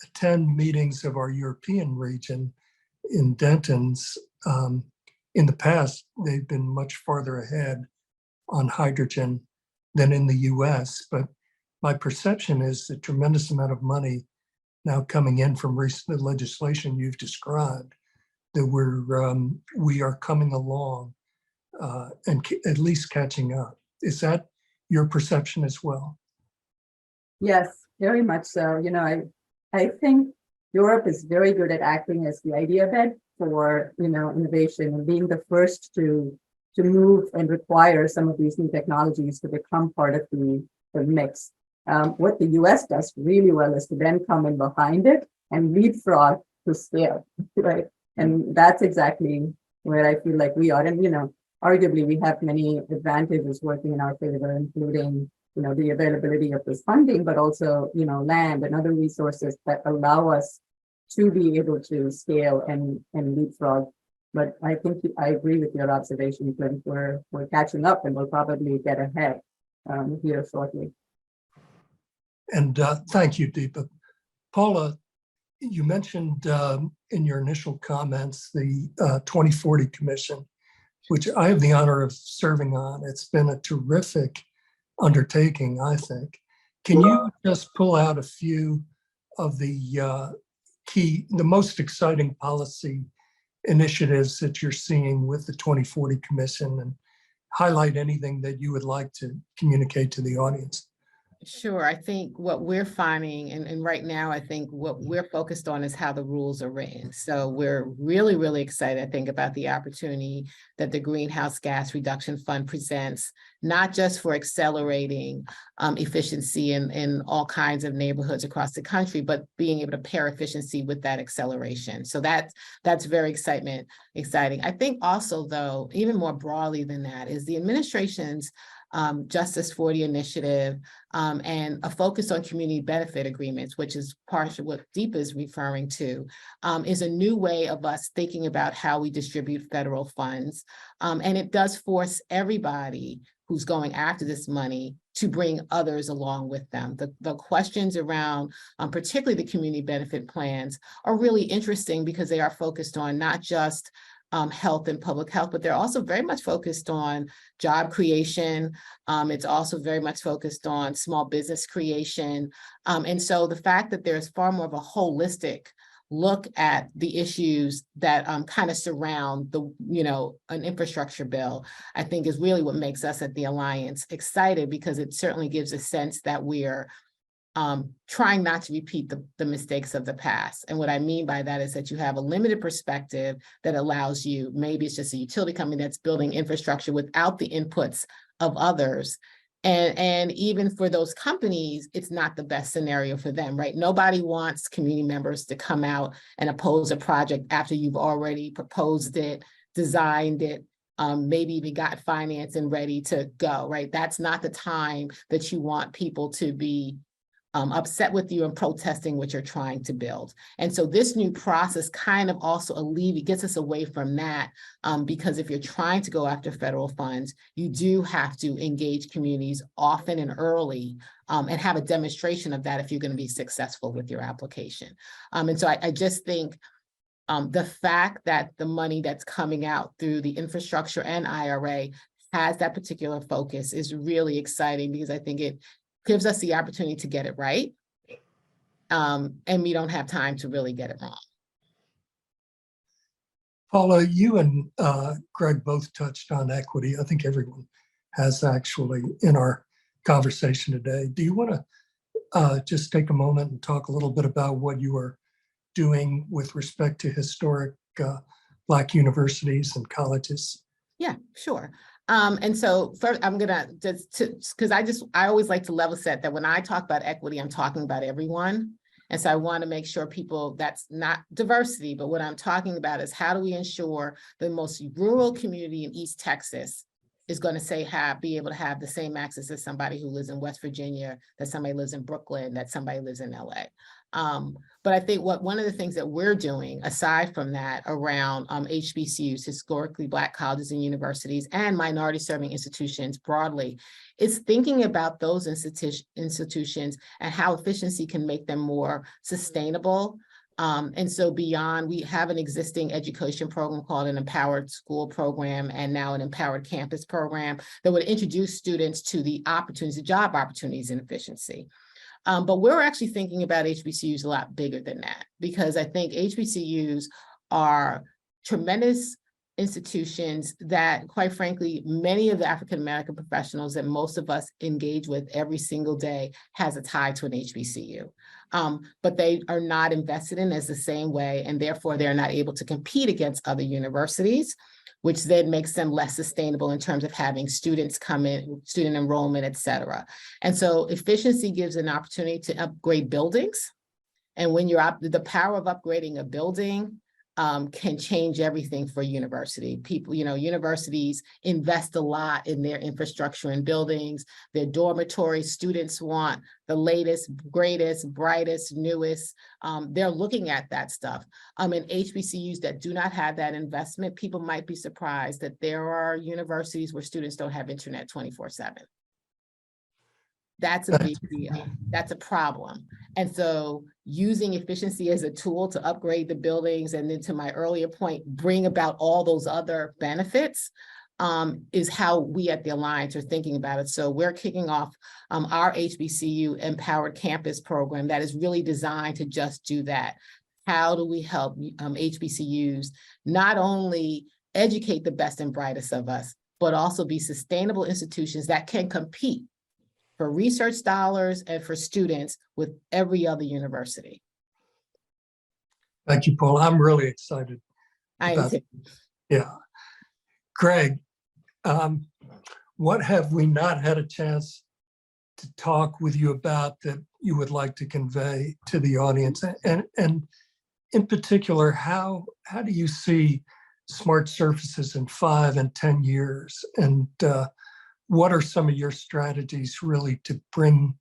attend meetings of our European region in Denton's, in the past, they've been much farther ahead on hydrogen than in the US, but my perception is the tremendous amount of money now coming in from recent legislation you've described, that we are coming along and at least catching up. Is that your perception as well? Yes, very much so. You know, I think Europe is very good at acting as the idea bed for, you know, innovation and being the first to move and require some of these new technologies to become part of the mix. What the US does really well is to then come in behind it and leapfrog to scale, right? And that's exactly where I feel like we are. And, you know, arguably we have many advantages working in our favor, including, you know, the availability of this funding, but also, you know, land and other resources that allow us to be able to scale and leapfrog. But I think I agree with your observation, Clint. We're catching up and we'll probably get ahead here shortly. And thank you, Deepa. Paula, you mentioned in your initial comments the 2040 Commission, which I have the honor of serving on. It's been a terrific undertaking, I think. Can you just pull out a few of the the most exciting policy initiatives that you're seeing with the 2040 Commission and highlight anything that you would like to communicate to the audience? Sure. I think what we're finding, and right now, I think what we're focused on is how the rules are written. So we're really, really excited, I think, about the opportunity that the Greenhouse Gas Reduction Fund presents, not just for accelerating efficiency in all kinds of neighborhoods across the country, but being able to pair efficiency with that acceleration. So that's very exciting. I think also, though, even more broadly than that, is the administration's Justice 40 initiative and a focus on community benefit agreements, which is part of what Deepa is referring to, is a new way of us thinking about how we distribute federal funds. And it does force everybody who's going after this money to bring others along with them. The questions around particularly the community benefit plans are really interesting because they are focused on not just health and public health, but they're also very much focused on job creation. It's also very much focused on small business creation. And so the fact that there's far more of a holistic look at the issues that kind of surround the, you know, an infrastructure bill, I think is really what makes us at the Alliance excited, because it certainly gives a sense that we're trying not to repeat the mistakes of the past. And what I mean by that is that you have a limited perspective that allows you, maybe it's just a utility company that's building infrastructure without the inputs of others. And even for those companies, it's not the best scenario for them, right? Nobody wants community members to come out and oppose a project after you've already proposed it, designed it, maybe even got finance and ready to go, right? That's not the time that you want people to be upset with you and protesting what you're trying to build. And so this new process kind of also gets us away from that, because if you're trying to go after federal funds, you do have to engage communities often and early and have a demonstration of that if you're going to be successful with your application. And so I just think the fact that the money that's coming out through the infrastructure and IRA has that particular focus is really exciting, because I think it gives us the opportunity to get it right. And we don't have time to really get it wrong. Paula, you and Greg both touched on equity. I think everyone has actually in our conversation today. Do you want to just take a moment and talk a little bit about what you are doing with respect to historic Black universities and colleges? Yeah, sure. And so first, I'm gonna just because I always like to level set that when I talk about equity, I'm talking about everyone. And so I want to make sure people, that's not diversity, but what I'm talking about is how do we ensure the most rural community in East Texas is going to be able to have the same access as somebody who lives in West Virginia, that somebody lives in Brooklyn, that somebody lives in LA. But I think one of the things that we're doing, aside from that, around HBCUs, historically Black colleges and universities, and minority serving institutions broadly, is thinking about those institutions and how efficiency can make them more sustainable. And so beyond, we have an existing education program called an Empowered School Program, and now an Empowered Campus Program that would introduce students to the opportunities, the job opportunities in efficiency. But we're actually thinking about HBCUs a lot bigger than that, because I think HBCUs are tremendous institutions that, quite frankly, many of the African-American professionals that most of us engage with every single day has a tie to an HBCU. But they are not invested in as the same way, and therefore they're not able to compete against other universities, which then makes them less sustainable in terms of having students come in, student enrollment, et cetera. And so efficiency gives an opportunity to upgrade buildings. And when the power of upgrading a building can change everything for university. People, universities invest a lot in their infrastructure and buildings, their dormitories. Students want the latest, greatest, brightest, newest. They're looking at that stuff. In HBCUs that do not have that investment, people might be surprised that there are universities where students don't have internet 24/7. That's a big deal. That's a problem. And so using efficiency as a tool to upgrade the buildings, and then to my earlier point, bring about all those other benefits is how we at the Alliance are thinking about it. So we're kicking off our HBCU Empowered Campus Program that is really designed to just do that. How do we help HBCUs not only educate the best and brightest of us, but also be sustainable institutions that can compete for research dollars and for students with every other university. Thank you, Paul. I'm really excited. I am too. Yeah. Greg, what have we not had a chance to talk with you about that you would like to convey to the audience? And in particular, how do you see smart surfaces in 5 and 10 years? And what are some of your strategies really to bring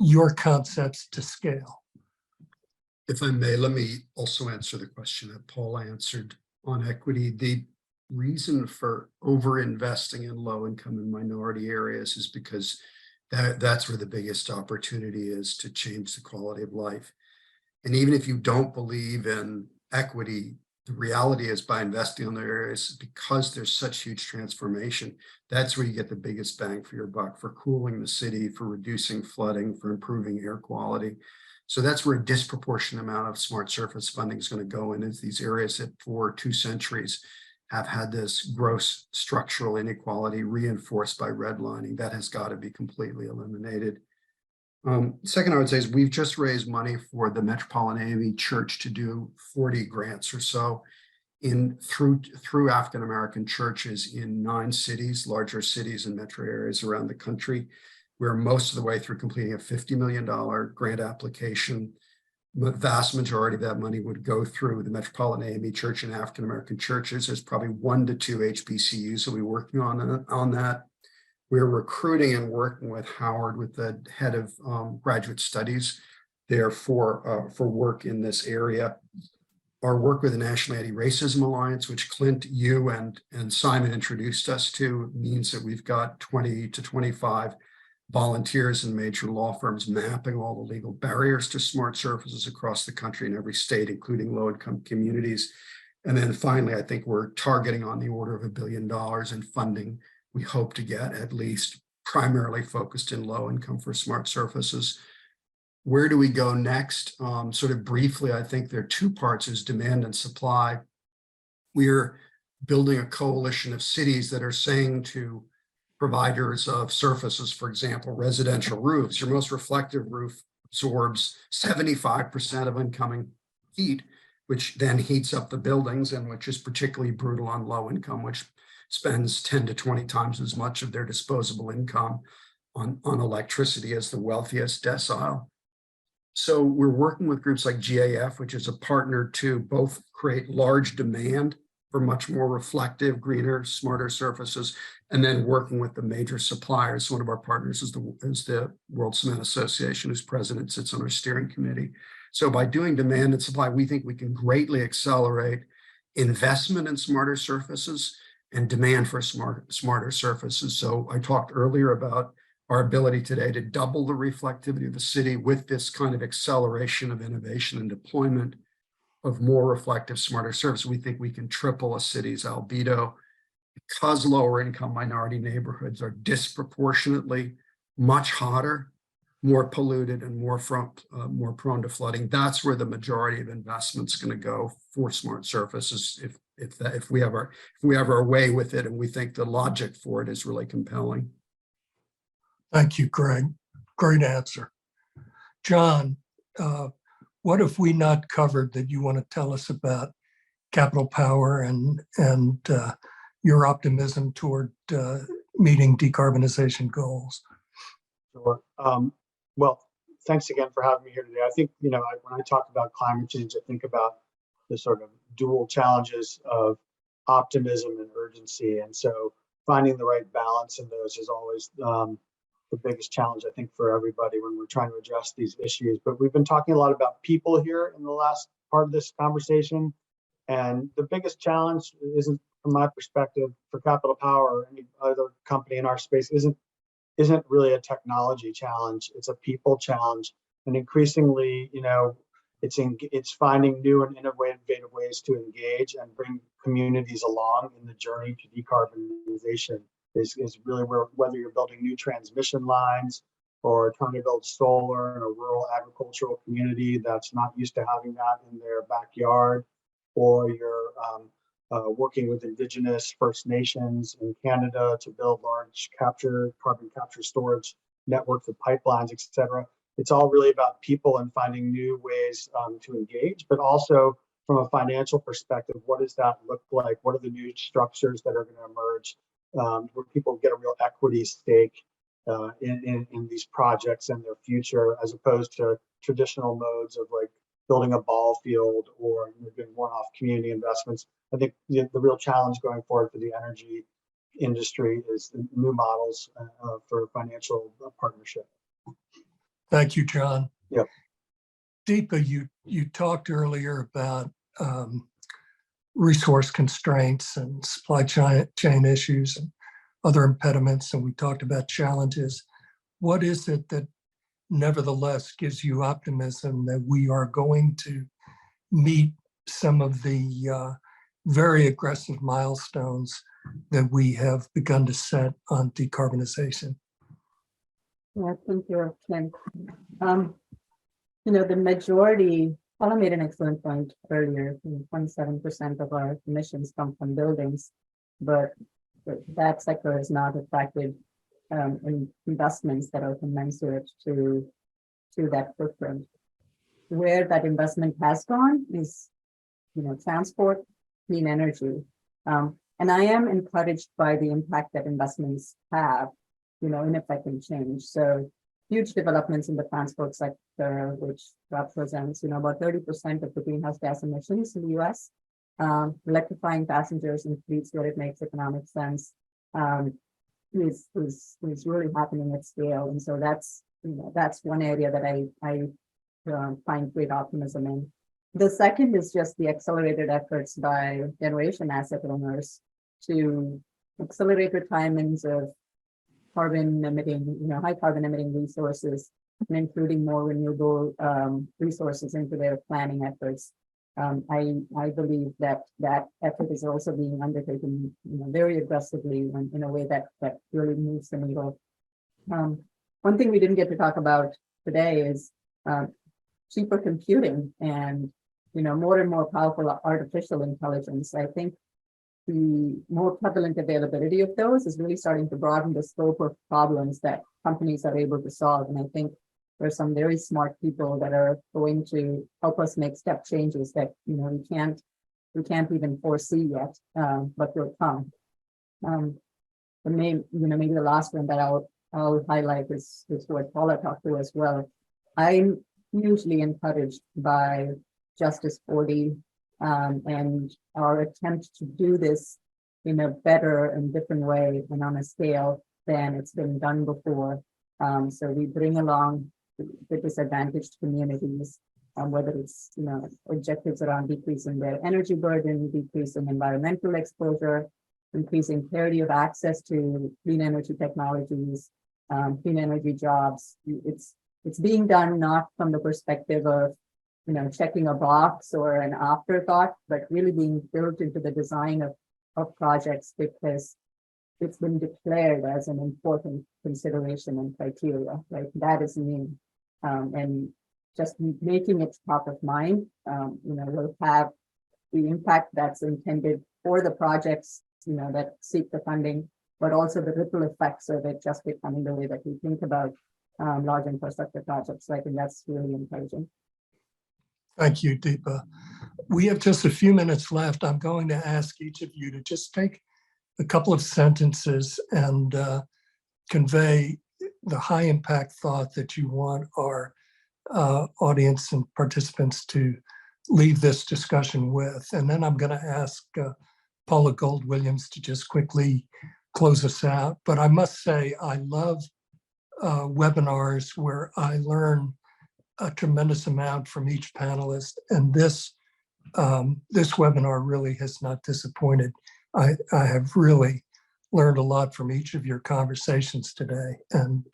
your concepts to scale? If I may, let me also answer the question that Paul answered on equity. The reason for over-investing in low-income and minority areas is because that's where the biggest opportunity is to change the quality of life. And even if you don't believe in equity, the reality is by investing in their areas, because there's such huge transformation, that's where you get the biggest bang for your buck, for cooling the city, for reducing flooding, for improving air quality. So that's where a disproportionate amount of smart surface funding is going to go in, is these areas that for 2 centuries have had this gross structural inequality reinforced by redlining. That has got to be completely eliminated. Second, I would say is we've just raised money for the Metropolitan AME Church to do 40 grants or so through African-American churches in 9 cities, larger cities and metro areas around the country. We're most of the way through completing a $50 million grant application. The vast majority of that money would go through the Metropolitan AME Church and African-American churches. There's probably 1 to 2 HBCUs that we're working on that. We're recruiting and working with Howard, with the head of graduate studies there for work in this area. Our work with the National Anti-Racism Alliance, which Clint, you and Simon introduced us to, means that we've got 20 to 25 volunteers in major law firms mapping all the legal barriers to smart surfaces across the country in every state, including low-income communities. And then finally, I think we're targeting on the order of $1 billion in funding we hope to get, at least primarily focused in low income, for smart surfaces. Where do we go next? Sort of briefly, I think there are 2 parts: is demand and supply. We're building a coalition of cities that are saying to providers of surfaces, for example, residential roofs, your most reflective roof absorbs 75% of incoming heat, which then heats up the buildings, and which is particularly brutal on low income, which spends 10 to 20 times as much of their disposable income on electricity as the wealthiest decile. So we're working with groups like GAF, which is a partner to both create large demand for much more reflective, greener, smarter surfaces, and then working with the major suppliers. One of our partners is the World Cement Association, whose president sits on our steering committee. So by doing demand and supply, we think we can greatly accelerate investment in smarter surfaces and demand for smarter surfaces. So I talked earlier about our ability today to double the reflectivity of the city with this kind of acceleration of innovation and deployment of more reflective, smarter surfaces. We think we can triple a city's albedo because lower income minority neighborhoods are disproportionately much hotter, more polluted, and more prone to flooding. That's where the majority of investment's going to go for smart surfaces if we have our way with it, and we think the logic for it is really compelling. Thank you, Greg. Great answer. John, what have we not covered that you want to tell us about Capital Power and your optimism toward meeting decarbonization goals? Sure. Well, thanks again for having me here today. I think, when I talk about climate change, I think about the sort of dual challenges of optimism and urgency. And so finding the right balance in those is always the biggest challenge, I think, for everybody when we're trying to address these issues. But we've been talking a lot about people here in the last part of this conversation. And the biggest challenge isn't, from my perspective, for Capital Power or any other company in our space, isn't really a technology challenge. It's a people challenge. And increasingly, it's finding new and innovative ways to engage and bring communities along in the journey to decarbonization. Is really whether you're building new transmission lines or trying to build solar in a rural agricultural community that's not used to having that in their backyard, or you're working with Indigenous First Nations in Canada to build large carbon capture storage networks of pipelines, et cetera. It's all really about people and finding new ways to engage, but also from a financial perspective, what does that look like? What are the new structures that are going to emerge where people get a real equity stake in these projects and their future, as opposed to traditional modes of like building a ball field or doing one-off community investments. I think the real challenge going forward for the energy industry is the new models for financial partnership. Thank you, John. Yep. Deepa, you talked earlier about resource constraints and supply chain issues and other impediments, and we talked about challenges. What is it that nevertheless gives you optimism that we are going to meet some of the very aggressive milestones that we have begun to set on decarbonization? Yeah, thank you, Ken. The majority, Paula made an excellent point earlier, 27% of our emissions come from buildings, but that sector is not attracted in investments that are commensurate to that footprint. Where that investment has gone is, transport, clean energy. And I am encouraged by the impact that investments have, in affecting change. So huge developments in the transport sector, which represents, about 30% of the greenhouse gas emissions in the US. Electrifying passengers in fleets where it makes economic sense is really happening at scale. And so that's one area that I find great optimism in. The second is just the accelerated efforts by generation asset owners to accelerate retirements of carbon emitting, high carbon emitting resources, and including more renewable resources into their planning efforts. I believe that effort is also being undertaken, very aggressively in a way that really moves the needle. One thing we didn't get to talk about today is cheaper computing and more and more powerful artificial intelligence. I think the more prevalent availability of those is really starting to broaden the scope of problems that companies are able to solve. And I think there's some very smart people that are going to help us make step changes that we can't even foresee yet, but will come. The main, maybe the last one that I'll highlight is what Paula talked to as well. I'm hugely encouraged by Justice 40 and our attempt to do this in a better and different way and on a scale than it's been done before. So we bring along the disadvantaged communities, whether it's objectives around decreasing their energy burden, decreasing environmental exposure, increasing clarity of access to clean energy technologies, clean energy jobs. It's being done not from the perspective of checking a box or an afterthought, but really being built into the design of projects because it's been declared as an important consideration and criteria, right? That is me. And just making it top of mind, will have the impact that's intended for the projects, that seek the funding, but also the ripple effects of it just becoming the way that we think about large infrastructure projects. So I think that's really encouraging. Thank you, Deepa. We have just a few minutes left. I'm going to ask each of you to just take a couple of sentences and convey the high impact thought that you want our audience and participants to leave this discussion with. And then I'm going to ask Paula Gold-Williams to just quickly close us out. But I must say, I love webinars where I learn a tremendous amount from each panelist. And this webinar really has not disappointed. I have really learned a lot from each of your conversations today and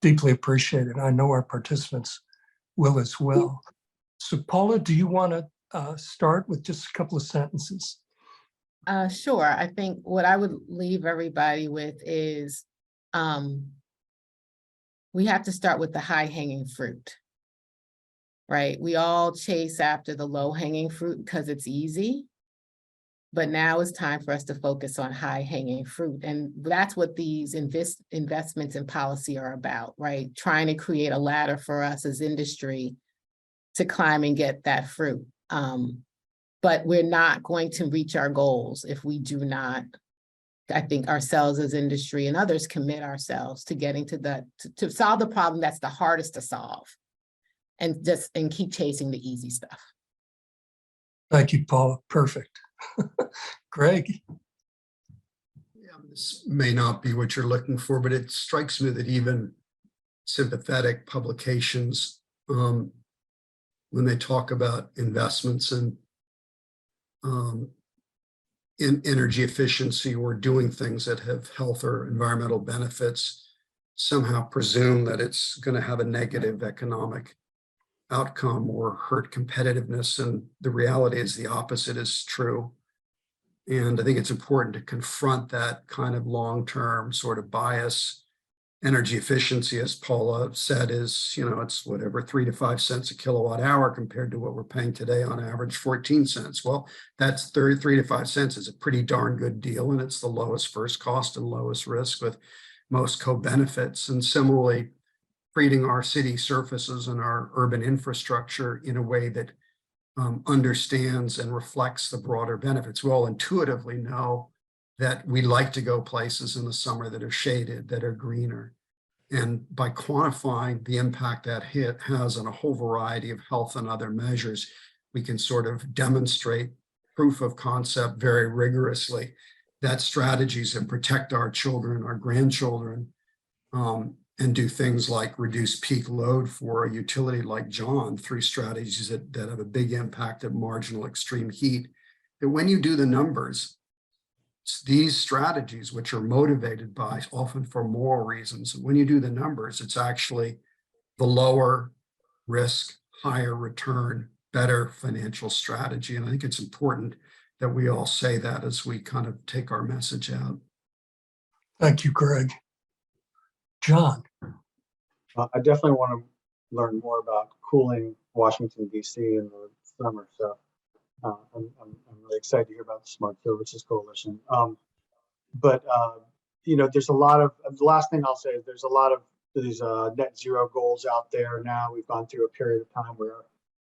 deeply appreciate it. I know our participants will as well. So Paula, do you want to start with just a couple of sentences? Sure. I think what I would leave everybody with is we have to start with the high hanging fruit, right? We all chase after the low hanging fruit because it's easy. But now it's time for us to focus on high hanging fruit. And that's what these investments in policy are about, right? Trying to create a ladder for us as industry to climb and get that fruit. But we're not going to reach our goals if we do not, I think, ourselves as industry and others commit ourselves to getting to to solve the problem that's the hardest to solve and keep chasing the easy stuff. Thank you, Paula. Perfect. Greg? Yeah, this may not be what you're looking for, but it strikes me that even sympathetic publications, when they talk about investments in energy efficiency or doing things that have health or environmental benefits, somehow presume that it's going to have a negative economic outcome or hurt competitiveness. And the reality is the opposite is true. And I think it's important to confront that kind of long-term sort of bias. Energy efficiency, as Paula said, is, it's whatever, 3 to 5 cents a kilowatt hour compared to what we're paying today on average, 14 cents. Well, that's 3 to 5 cents is a pretty darn good deal. And it's the lowest first cost and lowest risk with most co-benefits. And similarly, treating our city surfaces and our urban infrastructure in a way that understands and reflects the broader benefits. We all intuitively know that we like to go places in the summer that are shaded, that are greener. And by quantifying the impact that has on a whole variety of health and other measures, we can sort of demonstrate proof of concept very rigorously that strategies that protect our children, our grandchildren, and do things like reduce peak load for a utility like John through strategies that have a big impact at marginal extreme heat. That when you do the numbers, these strategies, which are motivated by often for moral reasons, when you do the numbers, it's actually the lower risk, higher return, better financial strategy. And I think it's important that we all say that as we kind of take our message out. Thank you, Greg. John? I definitely want to learn more about cooling Washington, D.C. in the summer. So I'm really excited to hear about the Smart Services Coalition. There's a lot of, the last thing I'll say is there's a lot of these net zero goals out there now. We've gone through a period of time where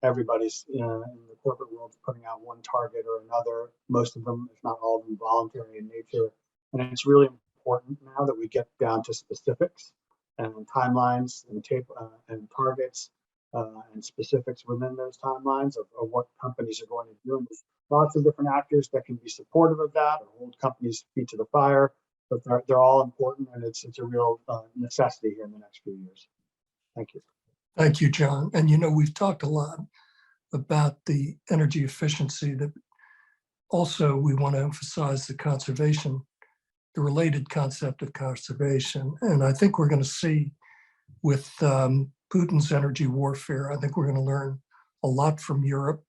everybody's in the corporate world putting out one target or another, most of them, if not all of them, voluntary in nature. And it's really important now that we get down to specifics and timelines and and targets and specifics within those timelines of what companies are going to do. And there's lots of different actors that can be supportive of that or hold companies' feet to the fire, but they're all important, and it's a real necessity here in the next few years. Thank you. Thank you, John. And we've talked a lot about the energy efficiency, that also we want to emphasize the conservation, the related concept of conservation. And I think we're going to see with Putin's energy warfare, I think we're going to learn a lot from Europe,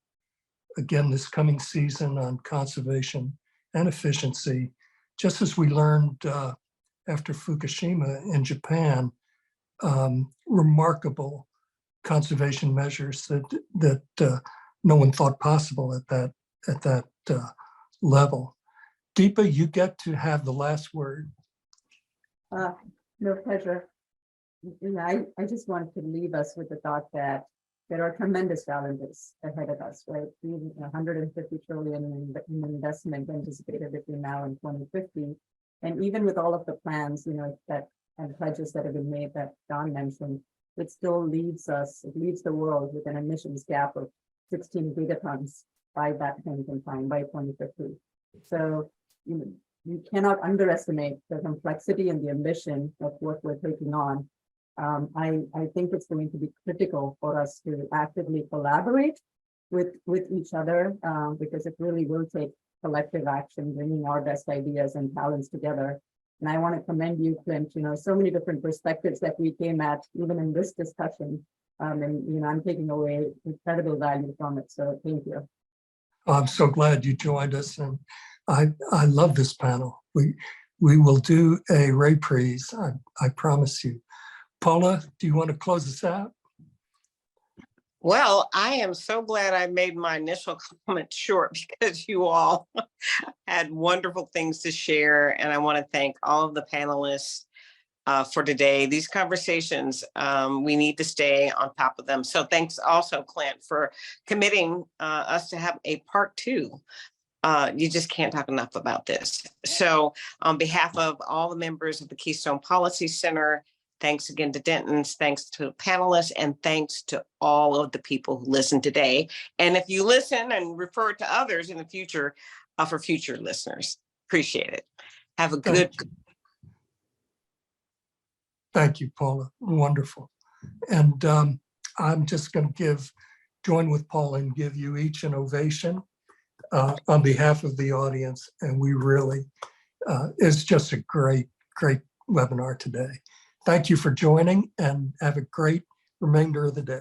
again, this coming season on conservation and efficiency, just as we learned after Fukushima in Japan, remarkable conservation measures that no one thought possible at that level. Deepa, you get to have the last word. No pleasure. I just wanted to leave us with the thought that there are tremendous challenges ahead of us, right? 150 trillion in investment anticipated between now and 2050. And even with all of the plans, that and pledges that have been made that Don mentioned, it still leaves the world with an emissions gap of 16 gigatons by that point in time, by 2050. So, you cannot underestimate the complexity and the ambition of what we're taking on. I think it's going to be critical for us to actively collaborate with each other because it really will take collective action, bringing our best ideas and talents together. And I want to commend you, Clint, so many different perspectives that we came at, even in this discussion. And, I'm taking away incredible value from it. So thank you. I'm so glad you joined us. And I love this panel. We will do a reprise, I promise you. Paula, do you want to close us out? Well, I am so glad I made my initial comment short because you all had wonderful things to share. And I want to thank all of the panelists for today. These conversations, we need to stay on top of them. So thanks also, Clint, for committing us to have a part 2. You just can't talk enough about this. So on behalf of all the members of the Keystone Policy Center, thanks again to Denton's, thanks to panelists, and thanks to all of the people who listened today. And if you listen and refer it to others in the future, for future listeners, appreciate it. Have a good. Thank you, Paula. Wonderful. And I'm just going to join with Paula and give you each an ovation on behalf of the audience. And we really, it's just a great, great webinar today. Thank you for joining and have a great remainder of the day.